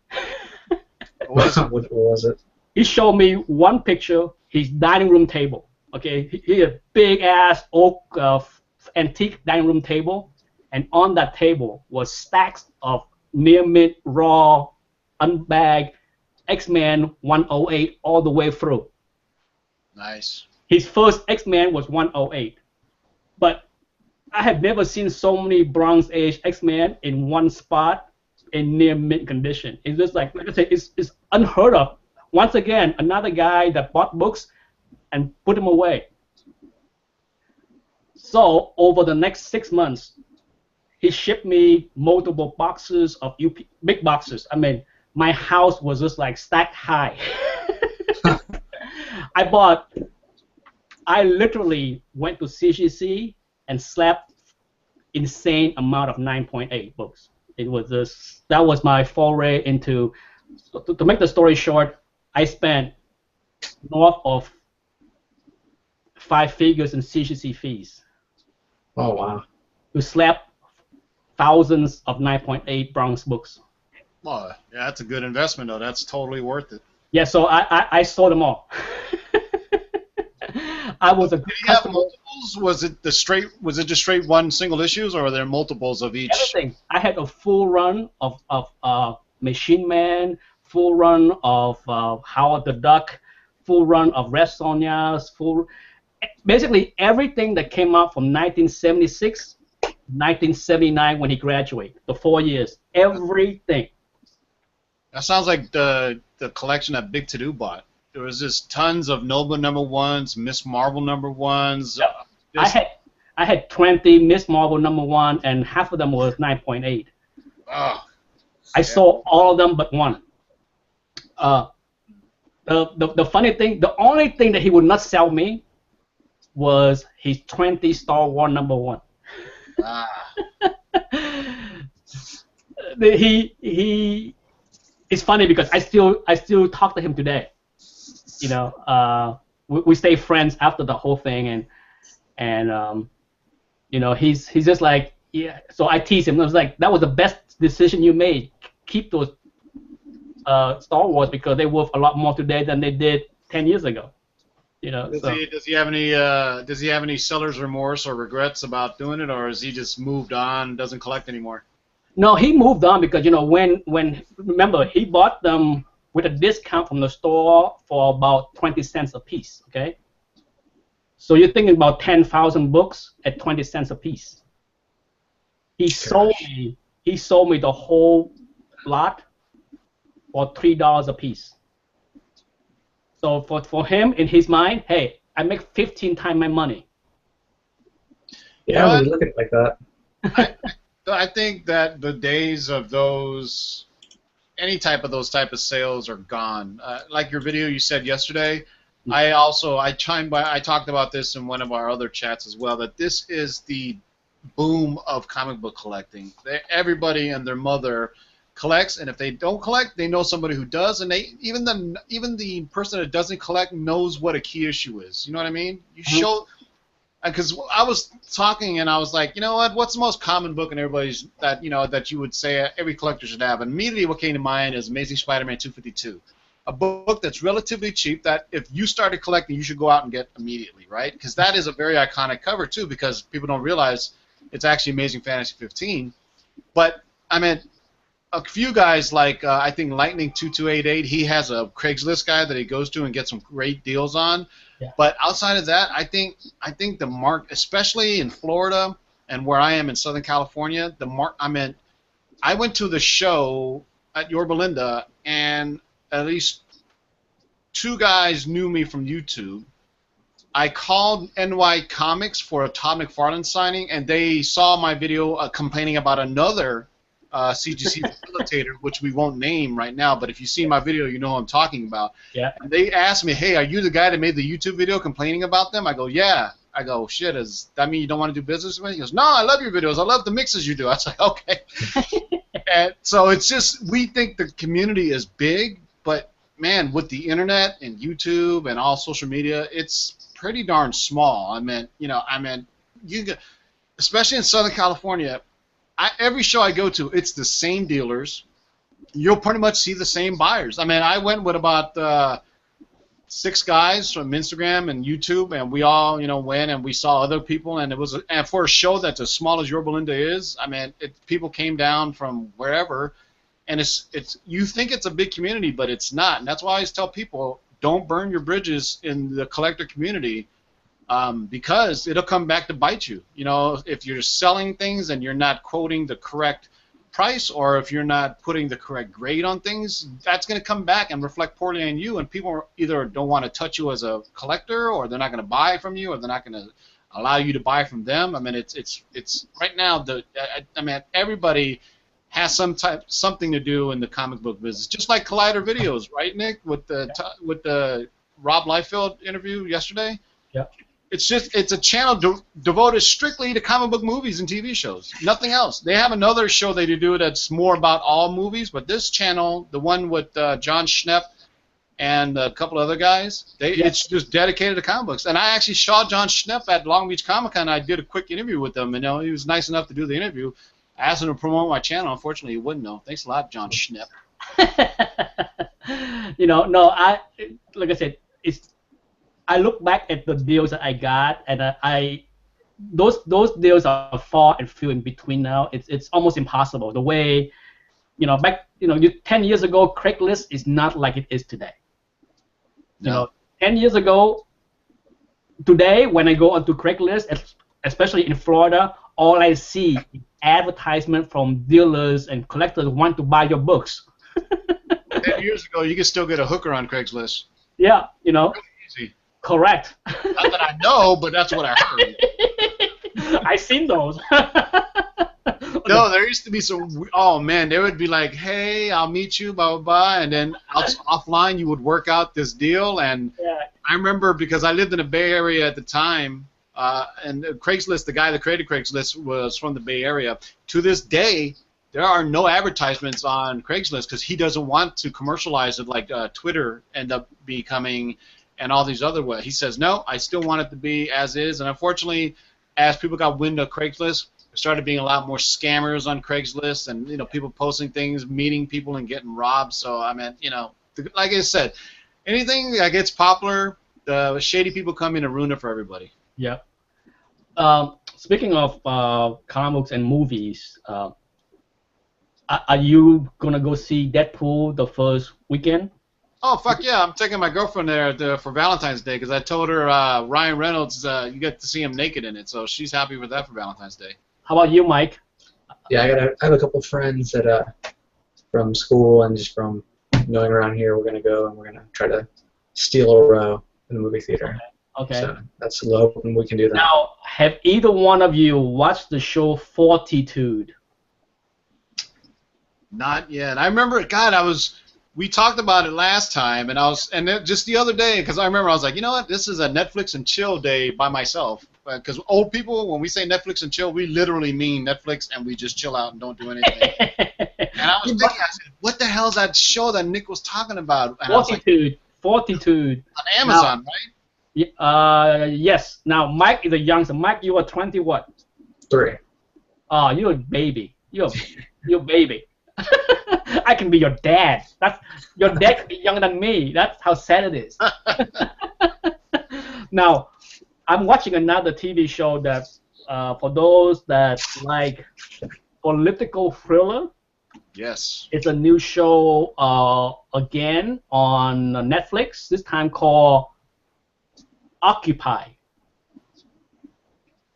What was it? He showed me one picture, his dining room table. Okay, he had a big ass oak antique dining room table, and on that table was stacks of near mint, raw, unbagged X-Men 108 all the way through. Nice. His first X-Men was 108, but I have never seen so many Bronze Age X-Men in one spot in near mint condition. It's just like I said, it's unheard of. Once again, another guy that bought books and put them away. So over the next 6 months, he shipped me multiple boxes of big boxes. I mean, my house was just like stacked high. I literally went to CGC and slapped insane amount of 9.8 books. It was this. That was my foray into. To make the story short, I spent north of 5 figures in CGC fees Oh wow. to slap thousands of 9.8 Bronx books. Well, yeah, that's a good investment, though. That's totally worth it. Yeah, so I sold them all. I was a Did you have customer. multiples? Was it just straight one single issues, or were there multiples of each? Everything. I had a full run of Machine Man, full run of Howard the Duck, full run of Red Sonja's, basically everything that came out from 1976, 1979 when he graduated, the 4 years, everything. That sounds like the collection that Big To Do bought. There was just tons of Nova #1s, Miss Marvel #1s. Yep. I had 20 Miss Marvel #1, and half of them was 9.8. Oh, I sold all of them but one. The funny thing, the only thing that he would not sell me was his 20 Star Wars #1. ah. He it's funny because I still talk to him today. You know, we stay friends after the whole thing, and you know, he's just like, yeah. So I tease him. I was like, that was the best decision you made. Keep those Star Wars because they're worth a lot more today than they did 10 years ago. You know. Does he have any seller's remorse or regrets about doing it, or has he just moved on, doesn't collect anymore? No, he moved on because, you know, when remember, he bought them with a discount from the store for about 20 cents a piece. Okay. So you're thinking about 10,000 books at 20 cents a piece. He sold me the whole lot for $3 a piece. So for him, in his mind, hey, I make 15 times my money. Yeah, when you look at it like that. I think that the days of those, any type of those type of sales are gone. Like your video you said yesterday, I talked about this in one of our other chats as well, that this is the boom of comic book collecting. Everybody and their mother collects, and if they don't collect, they know somebody who does, and even the person that doesn't collect knows what a key issue is. You know what I mean? You show. Because I was talking and I was like, you know what? What's the most common book in everybody's that you would say every collector should have? And immediately what came to mind is Amazing Spider-Man 252, a book that's relatively cheap that if you started collecting, you should go out and get immediately, right? Because that is a very iconic cover too, because people don't realize it's actually Amazing Fantasy 15. But I mean, a few guys like I think Lightning 2288, he has a Craigslist guy that he goes to and gets some great deals on. Yeah. But outside of that, I think the mark, especially in Florida and where I am in Southern California, I went to the show at Yorba Linda, and at least 2 guys knew me from YouTube. I called NY Comics for a Todd McFarlane signing, and they saw my video complaining about another CGC facilitator, which we won't name right now, but if you see my video, you know who I'm talking about. Yeah. And they asked me, hey, are you the guy that made the YouTube video complaining about them? I go, yeah. I go, shit, does that mean you don't want to do business with me? He goes, no, I love your videos. I love the mixes you do. I was like, okay. And so it's just, we think the community is big, but, man, with the internet and YouTube and all social media, it's pretty darn small. Especially in Southern California, every show I go to, it's the same dealers. You'll pretty much see the same buyers. I mean, I went with about 6 guys from Instagram and YouTube, and we all, went and we saw other people, and and for a show that's as small as Yorba Linda is, I mean, people came down from wherever, and it's you think it's a big community, but it's not, and that's why I always tell people, don't burn your bridges in the collector community. Because it'll come back to bite you. If you're selling things and you're not quoting the correct price, or if you're not putting the correct grade on things, that's going to come back and reflect poorly on you, and people either don't want to touch you as a collector, or they're not going to buy from you, or they're not going to allow you to buy from them. I mean, it's right now, everybody has something to do in the comic book business, just like Collider Videos, right, Nick, with the Rob Liefeld interview yesterday? Yeah. it's a channel devoted strictly to comic book movies and TV shows. Nothing else. They have another show they do that's more about all movies, but this channel, the one with John Schnepp and a couple other guys, it's just dedicated to comic books. And I actually saw John Schnepp at Long Beach Comic Con. I did a quick interview with him, and he was nice enough to do the interview. I asked him to promote my channel. Unfortunately, he wouldn't know. Thanks a lot, John Schnepp. No, like I said, I look back at the deals that I got, and those deals are far and few in between now. It's almost impossible. The way, back 10 years ago, Craigslist is not like it is today. 10 years ago, today when I go onto Craigslist, especially in Florida, all I see is advertisement from dealers and collectors who want to buy your books. 10 years ago, you could still get a hooker on Craigslist. Yeah, Really easy. Correct. Not that I know, but that's what I heard. I've seen those. No, there used to be some. Oh man, they would be like, "Hey, I'll meet you, blah blah blah," and then offline you would work out this deal. And I remember because I lived in the Bay Area at the time, and Craigslist, the guy that created Craigslist, was from the Bay Area. To this day, there are no advertisements on Craigslist because he doesn't want to commercialize it like Twitter end up becoming, and all these other ways. He says, no, I still want it to be as is. And unfortunately, as people got wind of Craigslist, there started being a lot more scammers on Craigslist, and people posting things, meeting people, and getting robbed. So I mean, like I said, anything that gets popular, the shady people come in and ruin it for everybody. Yeah. Speaking of comic books and movies, are you gonna go see Deadpool the first weekend? Oh, fuck yeah, I'm taking my girlfriend there for Valentine's Day because I told her Ryan Reynolds, you get to see him naked in it, so she's happy with that for Valentine's Day. How about you, Mike? Yeah, I have a couple of friends that from school and just from knowing around here. We're going to go and we're going to try to steal a row in the movie theater. Okay. So that's low, and we can do that. Now, have either one of you watched the show Fortitude? Not yet. I remember, God, we talked about it last time, and then just the other day, because I remember I was like, you know what, this is a Netflix and chill day by myself. Because old people, when we say Netflix and chill, we literally mean Netflix and we just chill out and don't do anything. And I was thinking, I said, what the hell is that show that Nick was talking about? And Fortitude. Fortitude. On Amazon, right? Yes. Now, Mike is a youngster. Mike, you are 20 what? 3. Oh, you're a baby. You're a baby. I can be your dad. Your dad can be younger than me. That's how sad it is. Now, I'm watching another TV show that, for those that like political thriller. Yes. It's a new show again on Netflix. This time called Occupy.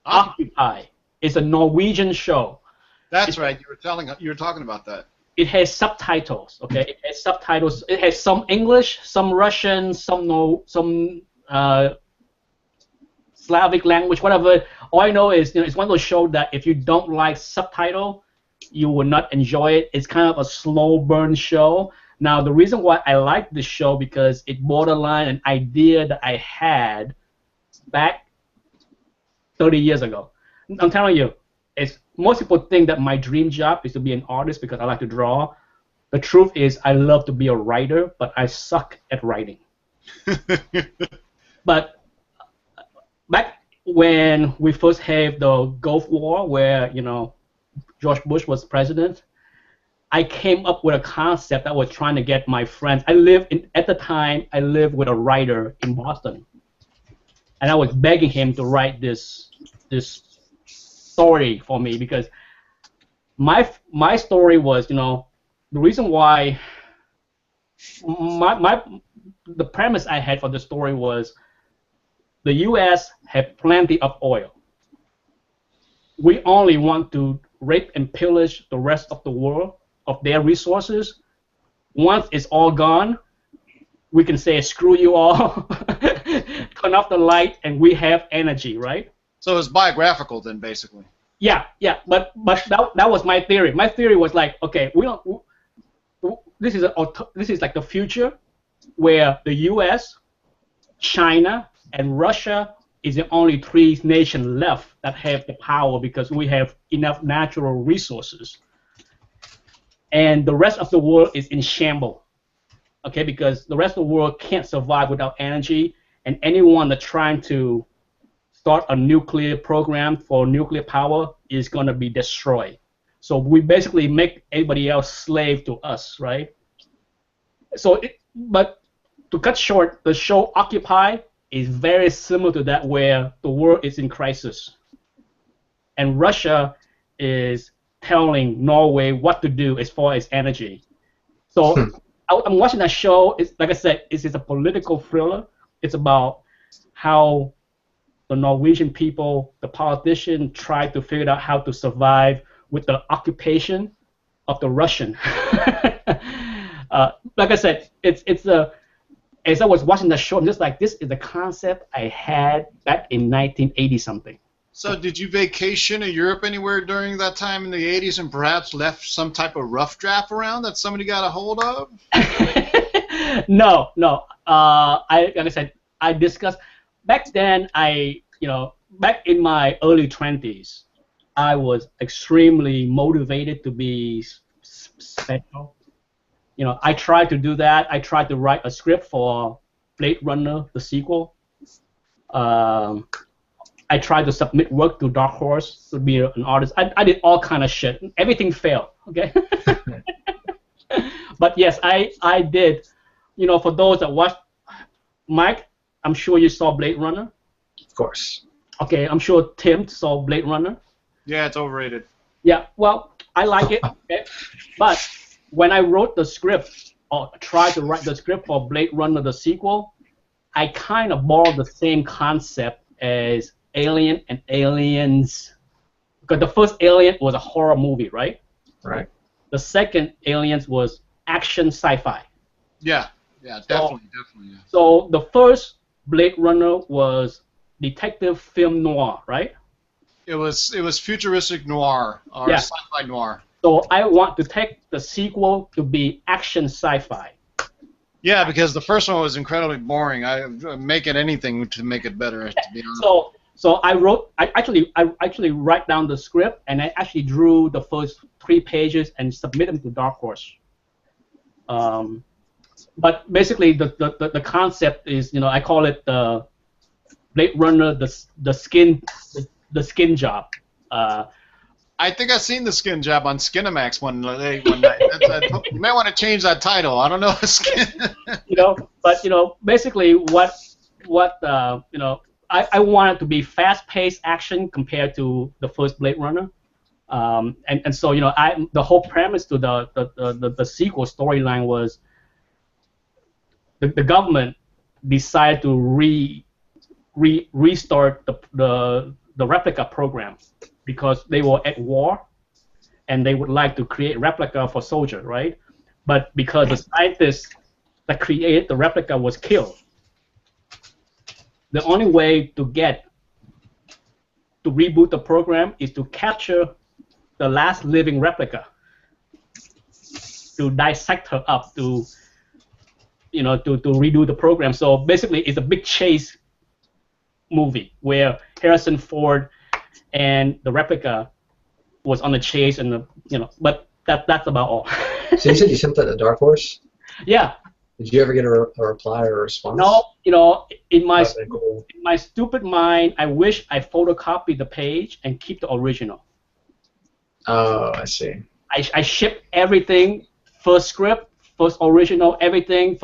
Occupy. It's a Norwegian show. That's right. You were talking about that. It has subtitles. Okay. It has subtitles. It has some English, some Russian, some Slavic language, whatever. All I know is it's one of those shows that if you don't like subtitle, you will not enjoy it. It's kind of a slow burn show. Now the reason why I like this show because it borderline an idea that I had back 30 years ago. I'm telling you, most people think that my dream job is to be an artist because I like to draw. The truth is I love to be a writer, but I suck at writing. But back when we first had the Gulf War, where George Bush was president, I came up with a concept that was trying to get my friends. At the time, I lived with a writer in Boston, and I was begging him to write this story for me because my story was, the reason why the premise I had for the story was the U.S. had plenty of oil. We only want to rape and pillage the rest of the world of their resources. Once it's all gone, we can say, screw you all, turn off the light, and we have energy, right? So it's biographical then, basically. Yeah, but that was my theory. My theory was like, okay, this is like the future where the U.S., China, and Russia is the only three nations left that have the power because we have enough natural resources. And the rest of the world is in shambles, okay? Because the rest of the world can't survive without energy, and anyone that's trying to start a nuclear program for nuclear power is going to be destroyed. So we basically make everybody else slave to us, right? So, but to cut short, the show Occupy is very similar to that, where the world is in crisis, and Russia is telling Norway what to do as far as energy. So I'm watching that show. It's, like I said, it's a political thriller. It's about how the Norwegian people, the politicians, try to figure out how to survive with the occupation of the Russian. Like I said, as I was watching the show, I'm just like, this is the concept I had back in 1980 something. So did you vacation in Europe anywhere during that time in the 80s and perhaps left some type of rough draft around that somebody got a hold of? No. Like I said, I discussed back then. Back in my early 20s, I was extremely motivated to be special. I tried to do that. I tried to write a script for Blade Runner, the sequel. I tried to submit work to Dark Horse to be an artist. I did all kind of shit. Everything failed. Okay. But yes, I did. For those that watched, Mike, I'm sure you saw Blade Runner. Of course. Okay, I'm sure Tim saw Blade Runner. Yeah, it's overrated. Yeah, well, I like it. Okay? But when I wrote the script, or tried to write the script for Blade Runner, the sequel, I kind of borrowed the same concept as Alien and Aliens. Because the first Alien was a horror movie, right? Right. The second Aliens was action sci-fi. Yeah, definitely. Yeah. So the first Blade Runner was detective film noir, right? It was futuristic noir or sci-fi noir. So I want to take the sequel to be action sci-fi. Yeah, because the first one was incredibly boring. I'm making anything to make it better, to be honest. So I actually write down the script, and I actually drew the first 3 pages and submit them to Dark Horse. But basically the concept is, I call it the Blade Runner, the skin job. I think I've seen the skin job on Skinamax one night. You might want to change that title. I don't know. But basically what I want it to be fast-paced action compared to the first Blade Runner, and so the whole premise to the sequel storyline was the government decided to restart the replica program because they were at war and they would like to create replica for soldiers, right? But because the scientist that created the replica was killed, the only way to reboot the program is to capture the last living replica, to dissect her up, to redo the program. So basically, it's a big chase movie where Harrison Ford and the replica was on the chase, and but that's about all. So you said you sent that to Dark Horse? Yeah. Did you ever get a reply or a response? No, in my cool. in my stupid mind, I wish I photocopied the page and keep the original. Oh, I see. I shipped everything, first script, first original, everything.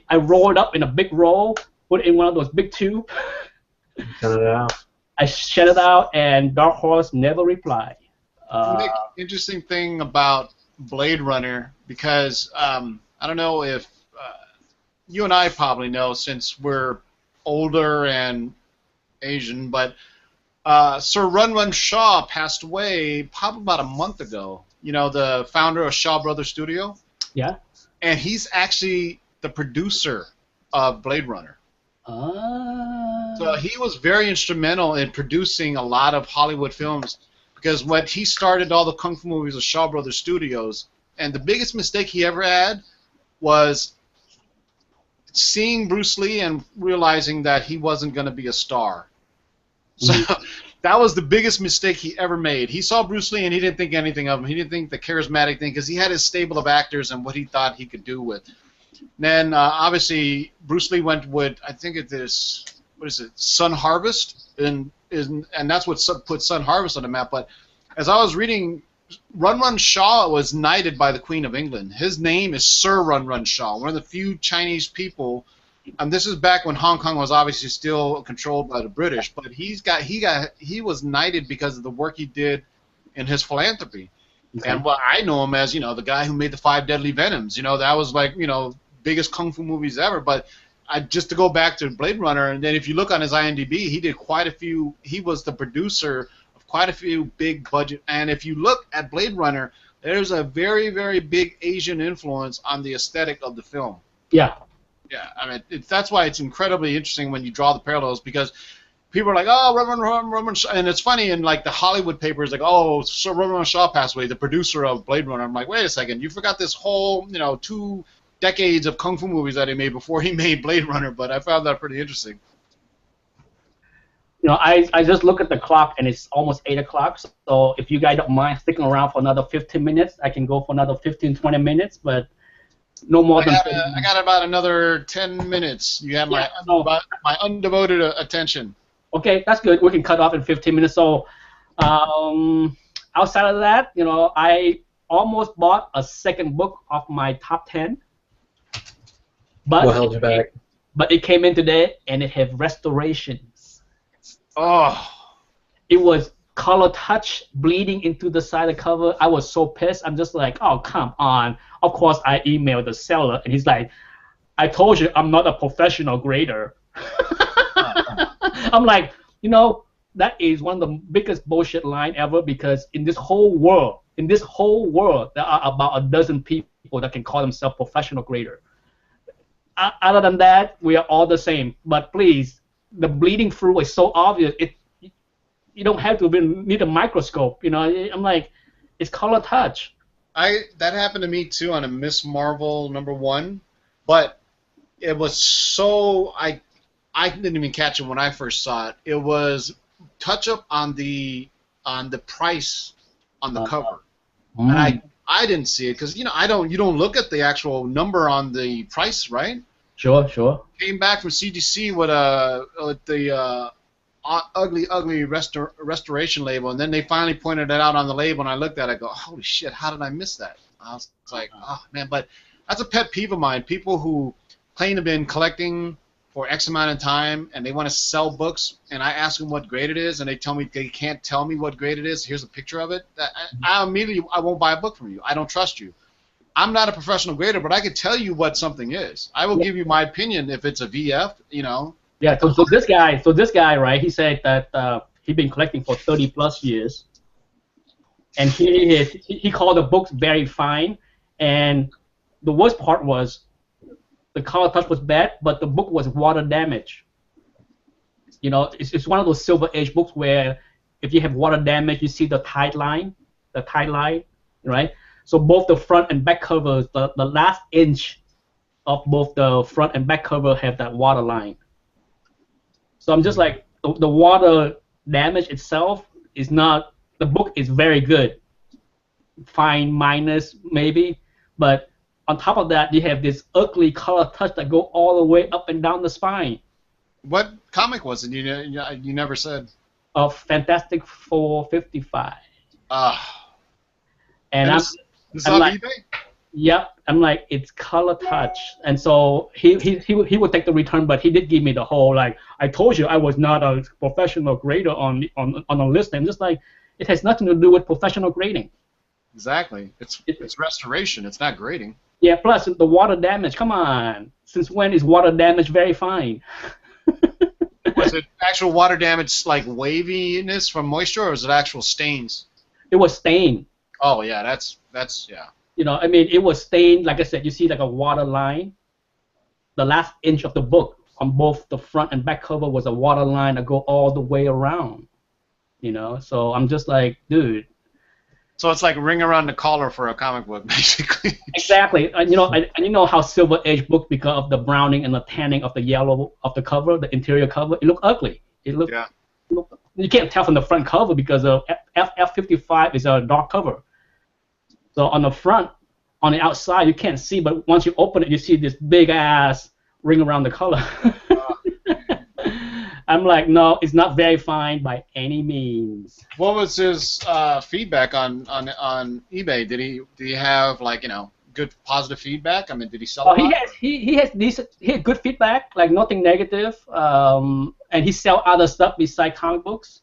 I roll it up in a big roll, put it in one of those big tubes. Send it out. I shut it out, and Dark Horse never replied. Nick, interesting thing about Blade Runner, because I don't know if you and I probably know since we're older and Asian, but Sir Run Run Shaw passed away probably about a month ago. The founder of Shaw Brothers Studio. Yeah. And he's actually the producer of Blade Runner. So he was very instrumental in producing a lot of Hollywood films, because when he started all the kung fu movies with Shaw Brothers Studios, and the biggest mistake he ever had was seeing Bruce Lee and realizing that he wasn't going to be a star. So that was the biggest mistake he ever made. He saw Bruce Lee and he didn't think anything of him. He didn't think the charismatic thing because he had his stable of actors and what he thought he could do with. Then obviously Bruce Lee went with, I think it is, what is it, Sun Harvest, and that's what put Sun Harvest on the map. But as I was reading, Run Run Shaw was knighted by the Queen of England. His name is Sir Run Run Shaw, one of the few Chinese people. And this is back when Hong Kong was obviously still controlled by the British, but he was knighted because of the work he did in his philanthropy. Okay. And well, I know him as, you know, the guy who made the 5 Deadly Venoms. You know, that was like, you know, biggest kung fu movies ever. But just to go back to Blade Runner, and then if you look on his IMDb, he did quite a few. He was the producer of quite a few big budget. And if you look at Blade Runner, there's a very, very big Asian influence on the aesthetic of the film. Yeah. Yeah, I mean, that's why it's incredibly interesting when you draw the parallels, because people are like, oh, Run Shaw, and it's funny in like the Hollywood papers, like, oh, Sir Run Shaw passed away, the producer of Blade Runner. I'm like, wait a second, you forgot this whole, you know, 2 decades of kung fu movies that he made before he made Blade Runner. But I found that pretty interesting. You know, I just look at the clock and it's almost 8 o'clock. So if you guys don't mind sticking around for another 15 minutes, I can go for another 15, 20 minutes, but no more than. I got about another 10 minutes. You have my undevoted attention. Okay, that's good. We can cut off in 15 minutes. So outside of that, you know, I almost bought a second book of my top 10. But what held you back? But it came in today and it had restorations. Oh. It was color touch bleeding into the side of the cover. I was so pissed. I'm just like, oh, come on. Of course, I emailed the seller, and he's like, I told you I'm not a professional grader. I'm like, you know, that is one of the biggest bullshit line ever, because in this whole world, there are about a dozen people that can call themselves professional grader. Other than that, we are all the same. But please, the bleeding through is so obvious. You don't have to need a microscope, you know. I'm like, it's color touch. That happened to me too on a Miss Marvel #1, but it was so I didn't even catch it when I first saw it. It was touch up on the price on the cover, and I didn't see it because, you know, you don't look at the actual number on the price, right? Sure. Came back from CDC with the ugly restoration label, and then they finally pointed it out on the label, and I looked at it, I go, holy shit, how did I miss that? I was like, oh man. But that's a pet peeve of mine, people who claim to have been collecting for X amount of time and they want to sell books, and I ask them what grade it is, and they tell me they can't tell me what grade it is. Here's a picture of it. I won't buy a book from you. I don't trust you. I'm not a professional grader, but I can tell you what something is. I will give you my opinion if it's a VF, you know. Yeah, so this guy, right, he said that he'd been collecting for 30+ years, and he called the books very fine, and the worst part was the color touch was bad, but the book was water damage. You know, it's one of those Silver Age books where if you have water damage, you see the tide line, right? So both the front and back covers, the last inch of both the front and back cover have that water line. So I'm just like, the water damage itself is not, the book is very good. Fine minus maybe, but on top of that, you have this ugly color touch that go all the way up and down the spine. What comic was it? You never said. Fantastic Four 55. And it's on like, eBay? Yep. I'm like, it's color touch. And so he would take the return, but he did give me the whole, like, I told you I was not a professional grader on a list. I'm just like, it has nothing to do with professional grading. Exactly. It's restoration. It's not grading. Yeah, plus the water damage. Come on. Since when is water damage very fine? Was it actual water damage, like waviness from moisture, or was it actual stains? It was stained. Oh, yeah, that's yeah. You know, I mean, it was stained. Like I said, you see like a water line. The last inch of the book on both the front and back cover was a water line that go all the way around. You know, so I'm just like, dude, So it's like ring around the collar for a comic book, basically. Exactly. And you know how Silver Age book, because of the browning and the tanning of the yellow of the cover, the interior cover, it looked ugly. Yeah. You can't tell from the front cover because F55 is a dark cover. So on the front, on the outside, you can't see, but once you open it, you see this big ass ring around the collar. I'm like, no, it's not very fine by any means. What was his feedback on eBay? Did he have like good positive feedback? I mean, did he sell a lot? He had good feedback, like nothing negative. And he sell other stuff besides comic books,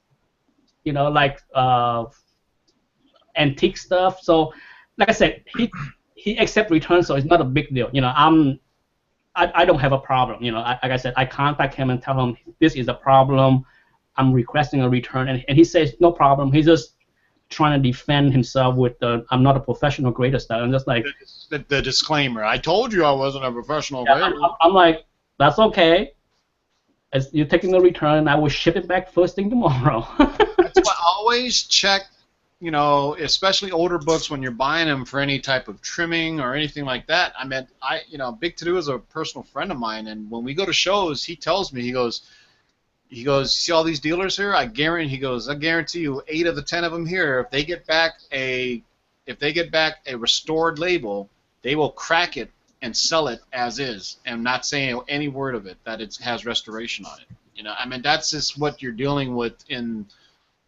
like antique stuff. So, like I said, he accept returns, so it's not a big deal. I don't have a problem. Like I said, I contact him and tell him this is a problem. I'm requesting a return, and he says no problem. He's just trying to defend himself with the I'm not a professional grader style. I'm just like the disclaimer. I told you I wasn't a professional grader. I'm like, that's okay. As you're taking the return, I will ship it back first thing tomorrow. That's why I always check. Especially older books when you're buying them for any type of trimming or anything like that. I mean, Big To Do is a personal friend of mine, and when we go to shows, he tells me, he goes, see all these dealers here? I guarantee you, 8 of the 10 of them here, if they get back a restored label, they will crack it and sell it as is, and not saying any word of it that it has restoration on it. I mean, that's just what you're dealing with in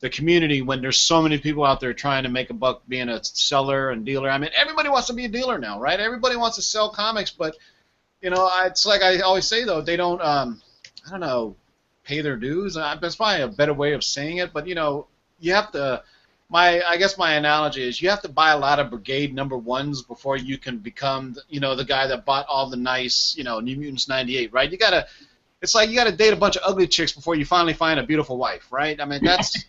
the community when there's so many people out there trying to make a buck being a seller and dealer. I mean, everybody wants to be a dealer now, right? Everybody wants to sell comics, but it's like I always say though, they don't I don't know, pay their dues. That's probably a better way of saying it, but you have to. I guess my analogy is you have to buy a lot of Brigade #1s before you can become the guy that bought all the nice New Mutants '98, right? It's like you got to date a bunch of ugly chicks before you finally find a beautiful wife, right? I mean, that's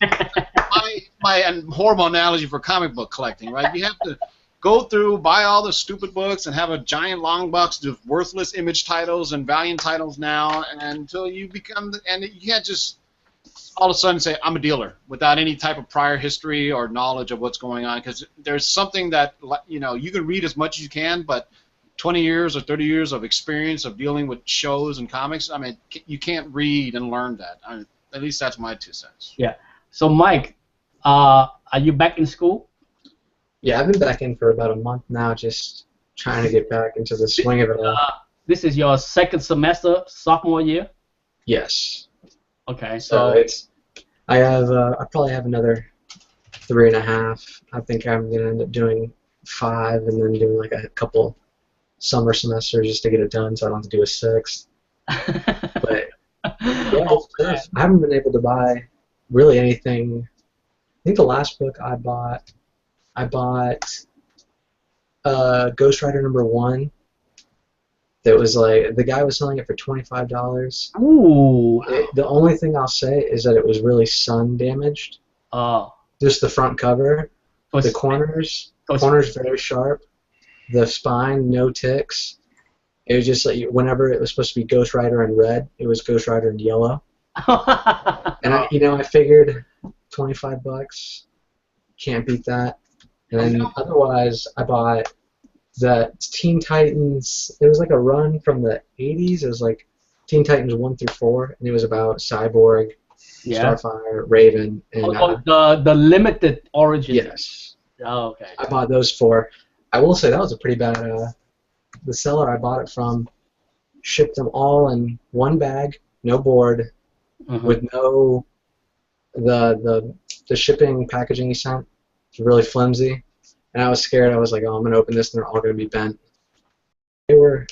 my horrible analogy for comic book collecting, right? You have to go through, buy all the stupid books, and have a giant long box of worthless Image titles and Valiant titles now, and until you become, and you can't just all of a sudden say, I'm a dealer, without any type of prior history or knowledge of what's going on, because there's something that, you can read as much as you can, but 20 years or 30 years of experience of dealing with shows and comics, I mean, you can't read and learn that. At least that's my 2 cents. Yeah. So, Mike, are you back in school? Yeah, I've been back in for about a month now, just trying to get back into the swing of it all. This is your second semester, sophomore year? Yes. Okay, so I probably have another 3.5. I think I'm gonna end up doing 5, and then doing like a couple summer semesters just to get it done, so I don't have to do a 6th. But yeah, I haven't been able to buy really anything. I think the last book I bought Ghost Rider #1. That was like the guy was selling it for $25. Ooh. The only thing I'll say is that it was really sun damaged. Oh. Just the front cover, the corners very sharp. The spine, no ticks. It was just like whenever it was supposed to be Ghost Rider in red, it was Ghost Rider in yellow. And I figured $25, can't beat that. And then otherwise, I bought the Teen Titans. It was like a run from the '80s. It was like Teen Titans 1 through 4, and it was about Cyborg, Starfire, Raven, and the limited origin. Yes. Oh, okay. I bought those 4. I will say that was a pretty bad. The seller I bought it from shipped them all in one bag, no board, with no the shipping packaging he sent was really flimsy, and I was scared. I was like, oh, I'm gonna open this and they're all gonna be bent. They were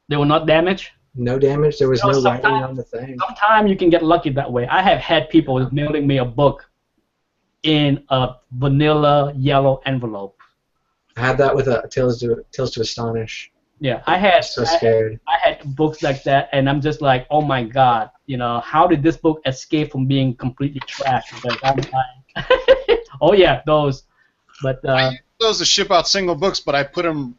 not damaged. No damage. There was no writing on the thing. Sometimes you can get lucky that way. I have had people mailing me a book in a vanilla yellow envelope. I had that with a Tales to Astonish. Yeah, I had. So scared. I had books like that, and I'm just like, oh my god, how did this book escape from being completely trashed? But I'm like, oh yeah, those. But I use those to ship out single books, but I put them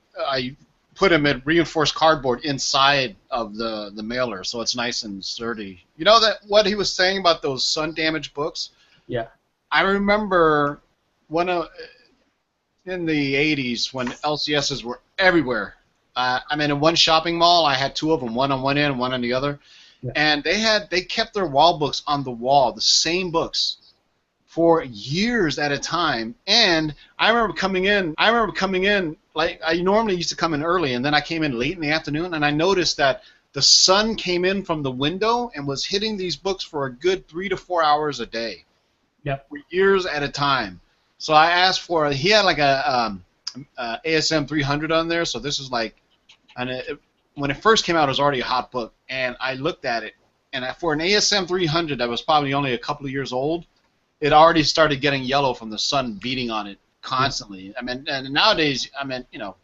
in reinforced cardboard inside of the mailer, so it's nice and sturdy. You know that what he was saying about those sun damaged books? Yeah. I remember in the 80s when LCSs were everywhere. I mean, in one shopping mall, I had two of them, one on one end, one on the other, Yeah. and they kept their wall books on the wall, the same books, for years at a time. And I remember coming in like I normally used to come in early, and then I came in late in the afternoon, and I noticed that the sun came in from the window and was hitting these books for a good 3 to 4 hours a day. Yep. For years at a time. So I asked for, he had like a ASM 300 on there, so this is like, and when it first came out, it was already a hot book, and I looked at it, and for an ASM 300 that was probably only a couple of years old, it already started getting yellow from the sun beating on it constantly. I mean, and nowadays, I mean, you know,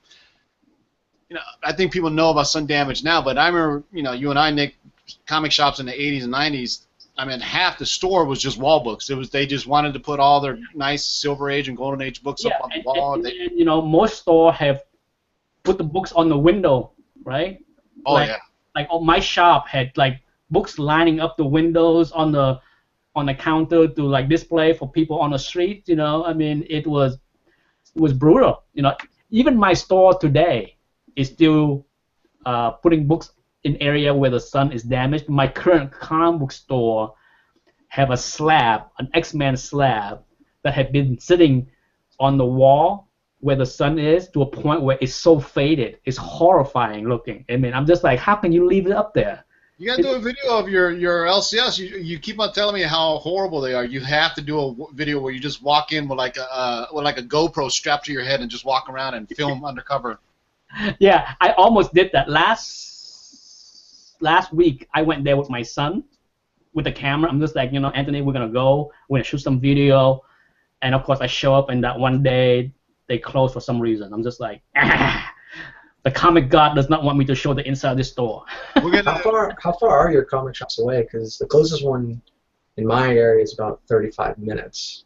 I think people know about sun damage now, but I remember, you know, you and I, Nick, comic shops in the 80s and 90s, I mean, half the store was just wall books. They just wanted to put all their nice Silver Age and Golden Age books up on the wall. And, you know, most stores have put the books on the window, right? Oh, like, yeah. Like my shop had like books lining up the windows on the counter to like display for people on the street. You know, I mean, it was brutal. You know, even my store today is still putting books in area where the sun is damaged. My current comic book store have a slab, an X-Men slab, that had been sitting on the wall where the sun is to a point where it's so faded. It's horrifying looking. I mean, I'm just like, how can you leave it up there? You gotta do a video of your LCS. You keep on telling me how horrible they are. You have to do a video where you just walk in with like a GoPro strapped to your head and just walk around and film undercover. Yeah, I almost did that last week. I went there with my son with the camera. I'm just like, you know, Anthony, we're gonna go. We're gonna shoot some video, and of course I show up, and that one day they closed for some reason. I'm just like, the comic god does not want me to show the inside of this store. How far are your comic shops away? Because the closest one in my area is about 35 minutes.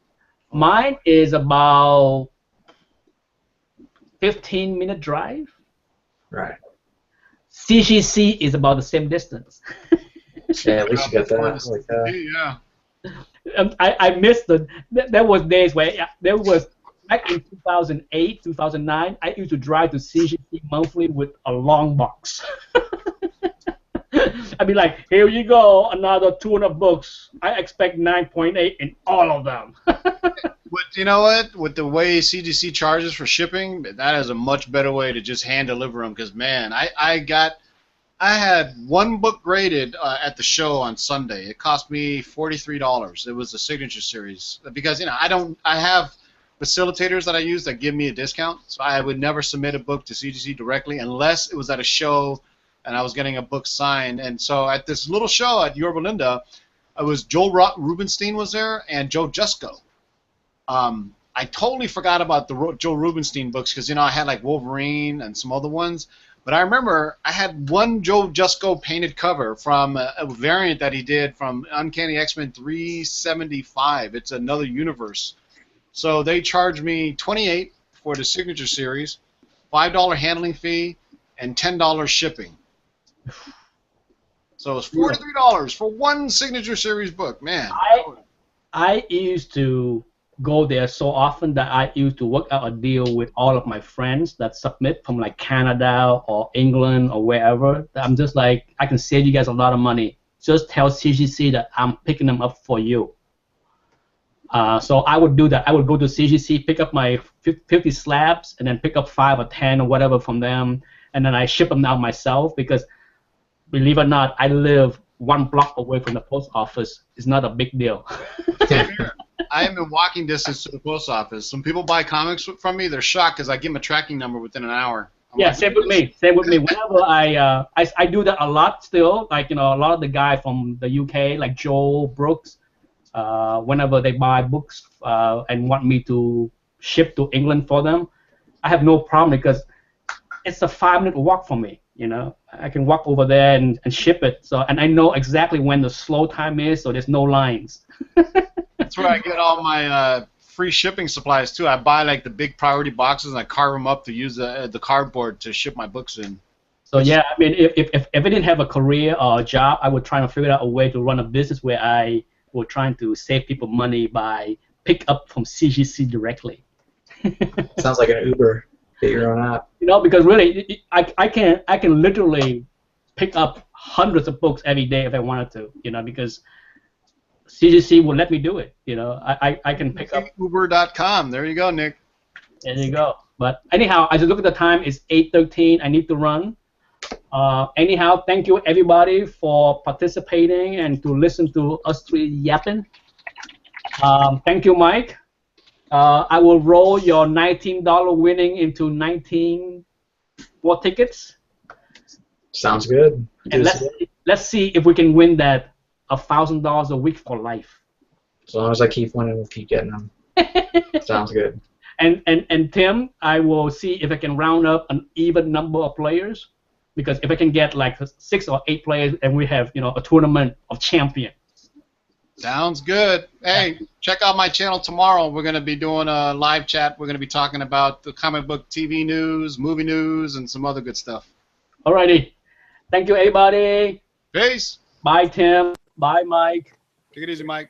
Mine is about 15-minute drive. Right. CGC is about the same distance. Yeah, we should get that. Like that. Yeah. I missed there was days where there was, back in 2008, 2009, I used to drive to CGC monthly with a long box. I'd be like, here you go, another 200 books. I expect 9.8 in all of them. But you know what? With the way CGC charges for shipping, that is a much better way to just hand deliver them. Because man, I had one book graded at the show on Sunday. It cost me $43. It was the Signature Series because you know I have facilitators that I use that give me a discount. So I would never submit a book to CGC directly unless it was at a show and I was getting a book signed. And so at this little show at Yorba Linda, it was Joel Rubinstein was there and Joe Jusko. I totally forgot about the Joe Rubinstein books because, you know, I had like Wolverine and some other ones. But I remember I had one Joe Jusko painted cover from a variant that he did from Uncanny X-Men 375. It's another universe. So they charged me $28 for the Signature Series, $5 handling fee, and $10 shipping. So it's $43 for one Signature Series book, man. I used to go there so often that I used to work out a deal with all of my friends that submit from like Canada or England or wherever. I'm just like, I can save you guys a lot of money. Just tell CGC that I'm picking them up for you. So I would do that. I would go to CGC, pick up my 50 slabs, and then pick up 5 or 10 or whatever from them, and then I ship them out myself because, believe it or not, I live 1 block away from the post office. It's not a big deal. I am in walking distance to the post office. When people buy comics from me, they're shocked because I give them a tracking number within an hour. Yeah, same with me. Same with me. Whenever I do that a lot still. Like, you know, a lot of the guys from the UK, like Joel Brooks, whenever they buy books and want me to ship to England for them, I have no problem because it's a 5-minute walk for me. You know, I can walk over there and ship it. So, and I know exactly when the slow time is, so there's no lines. That's where I get all my free shipping supplies too. I buy like the big priority boxes and I carve them up to use the cardboard to ship my books in. So yeah, I mean, if I didn't have a career or a job, I would try to figure out a way to run a business where I would trying to save people money by pick up from CGC directly. Sounds like an Uber. Get your own app. You know, because really, I can literally pick up hundreds of books every day if I wanted to. You know, because CGC will let me do it. You know, I can pick up. Uber.com. There you go, Nick. There you go. But anyhow, as I look at the time, it's 8:13. I need to run. Anyhow, thank you everybody for participating and to listen to us three yapping. Thank you, Mike. I will roll your $19 winning into 19 more tickets. Sounds good. And let's see if we can win that $1,000 a week for life. As long as I keep winning, we'll keep getting them. Sounds good. And Tim, I will see if I can round up an even number of players, because if I can get like 6 or 8 players, and we have a tournament of champions. Sounds good. Hey, check out my channel tomorrow. We're going to be doing a live chat. We're going to be talking about the comic book TV news, movie news, and some other good stuff. Alrighty. Thank you, everybody. Peace. Bye, Tim. Bye, Mike. Take it easy, Mike.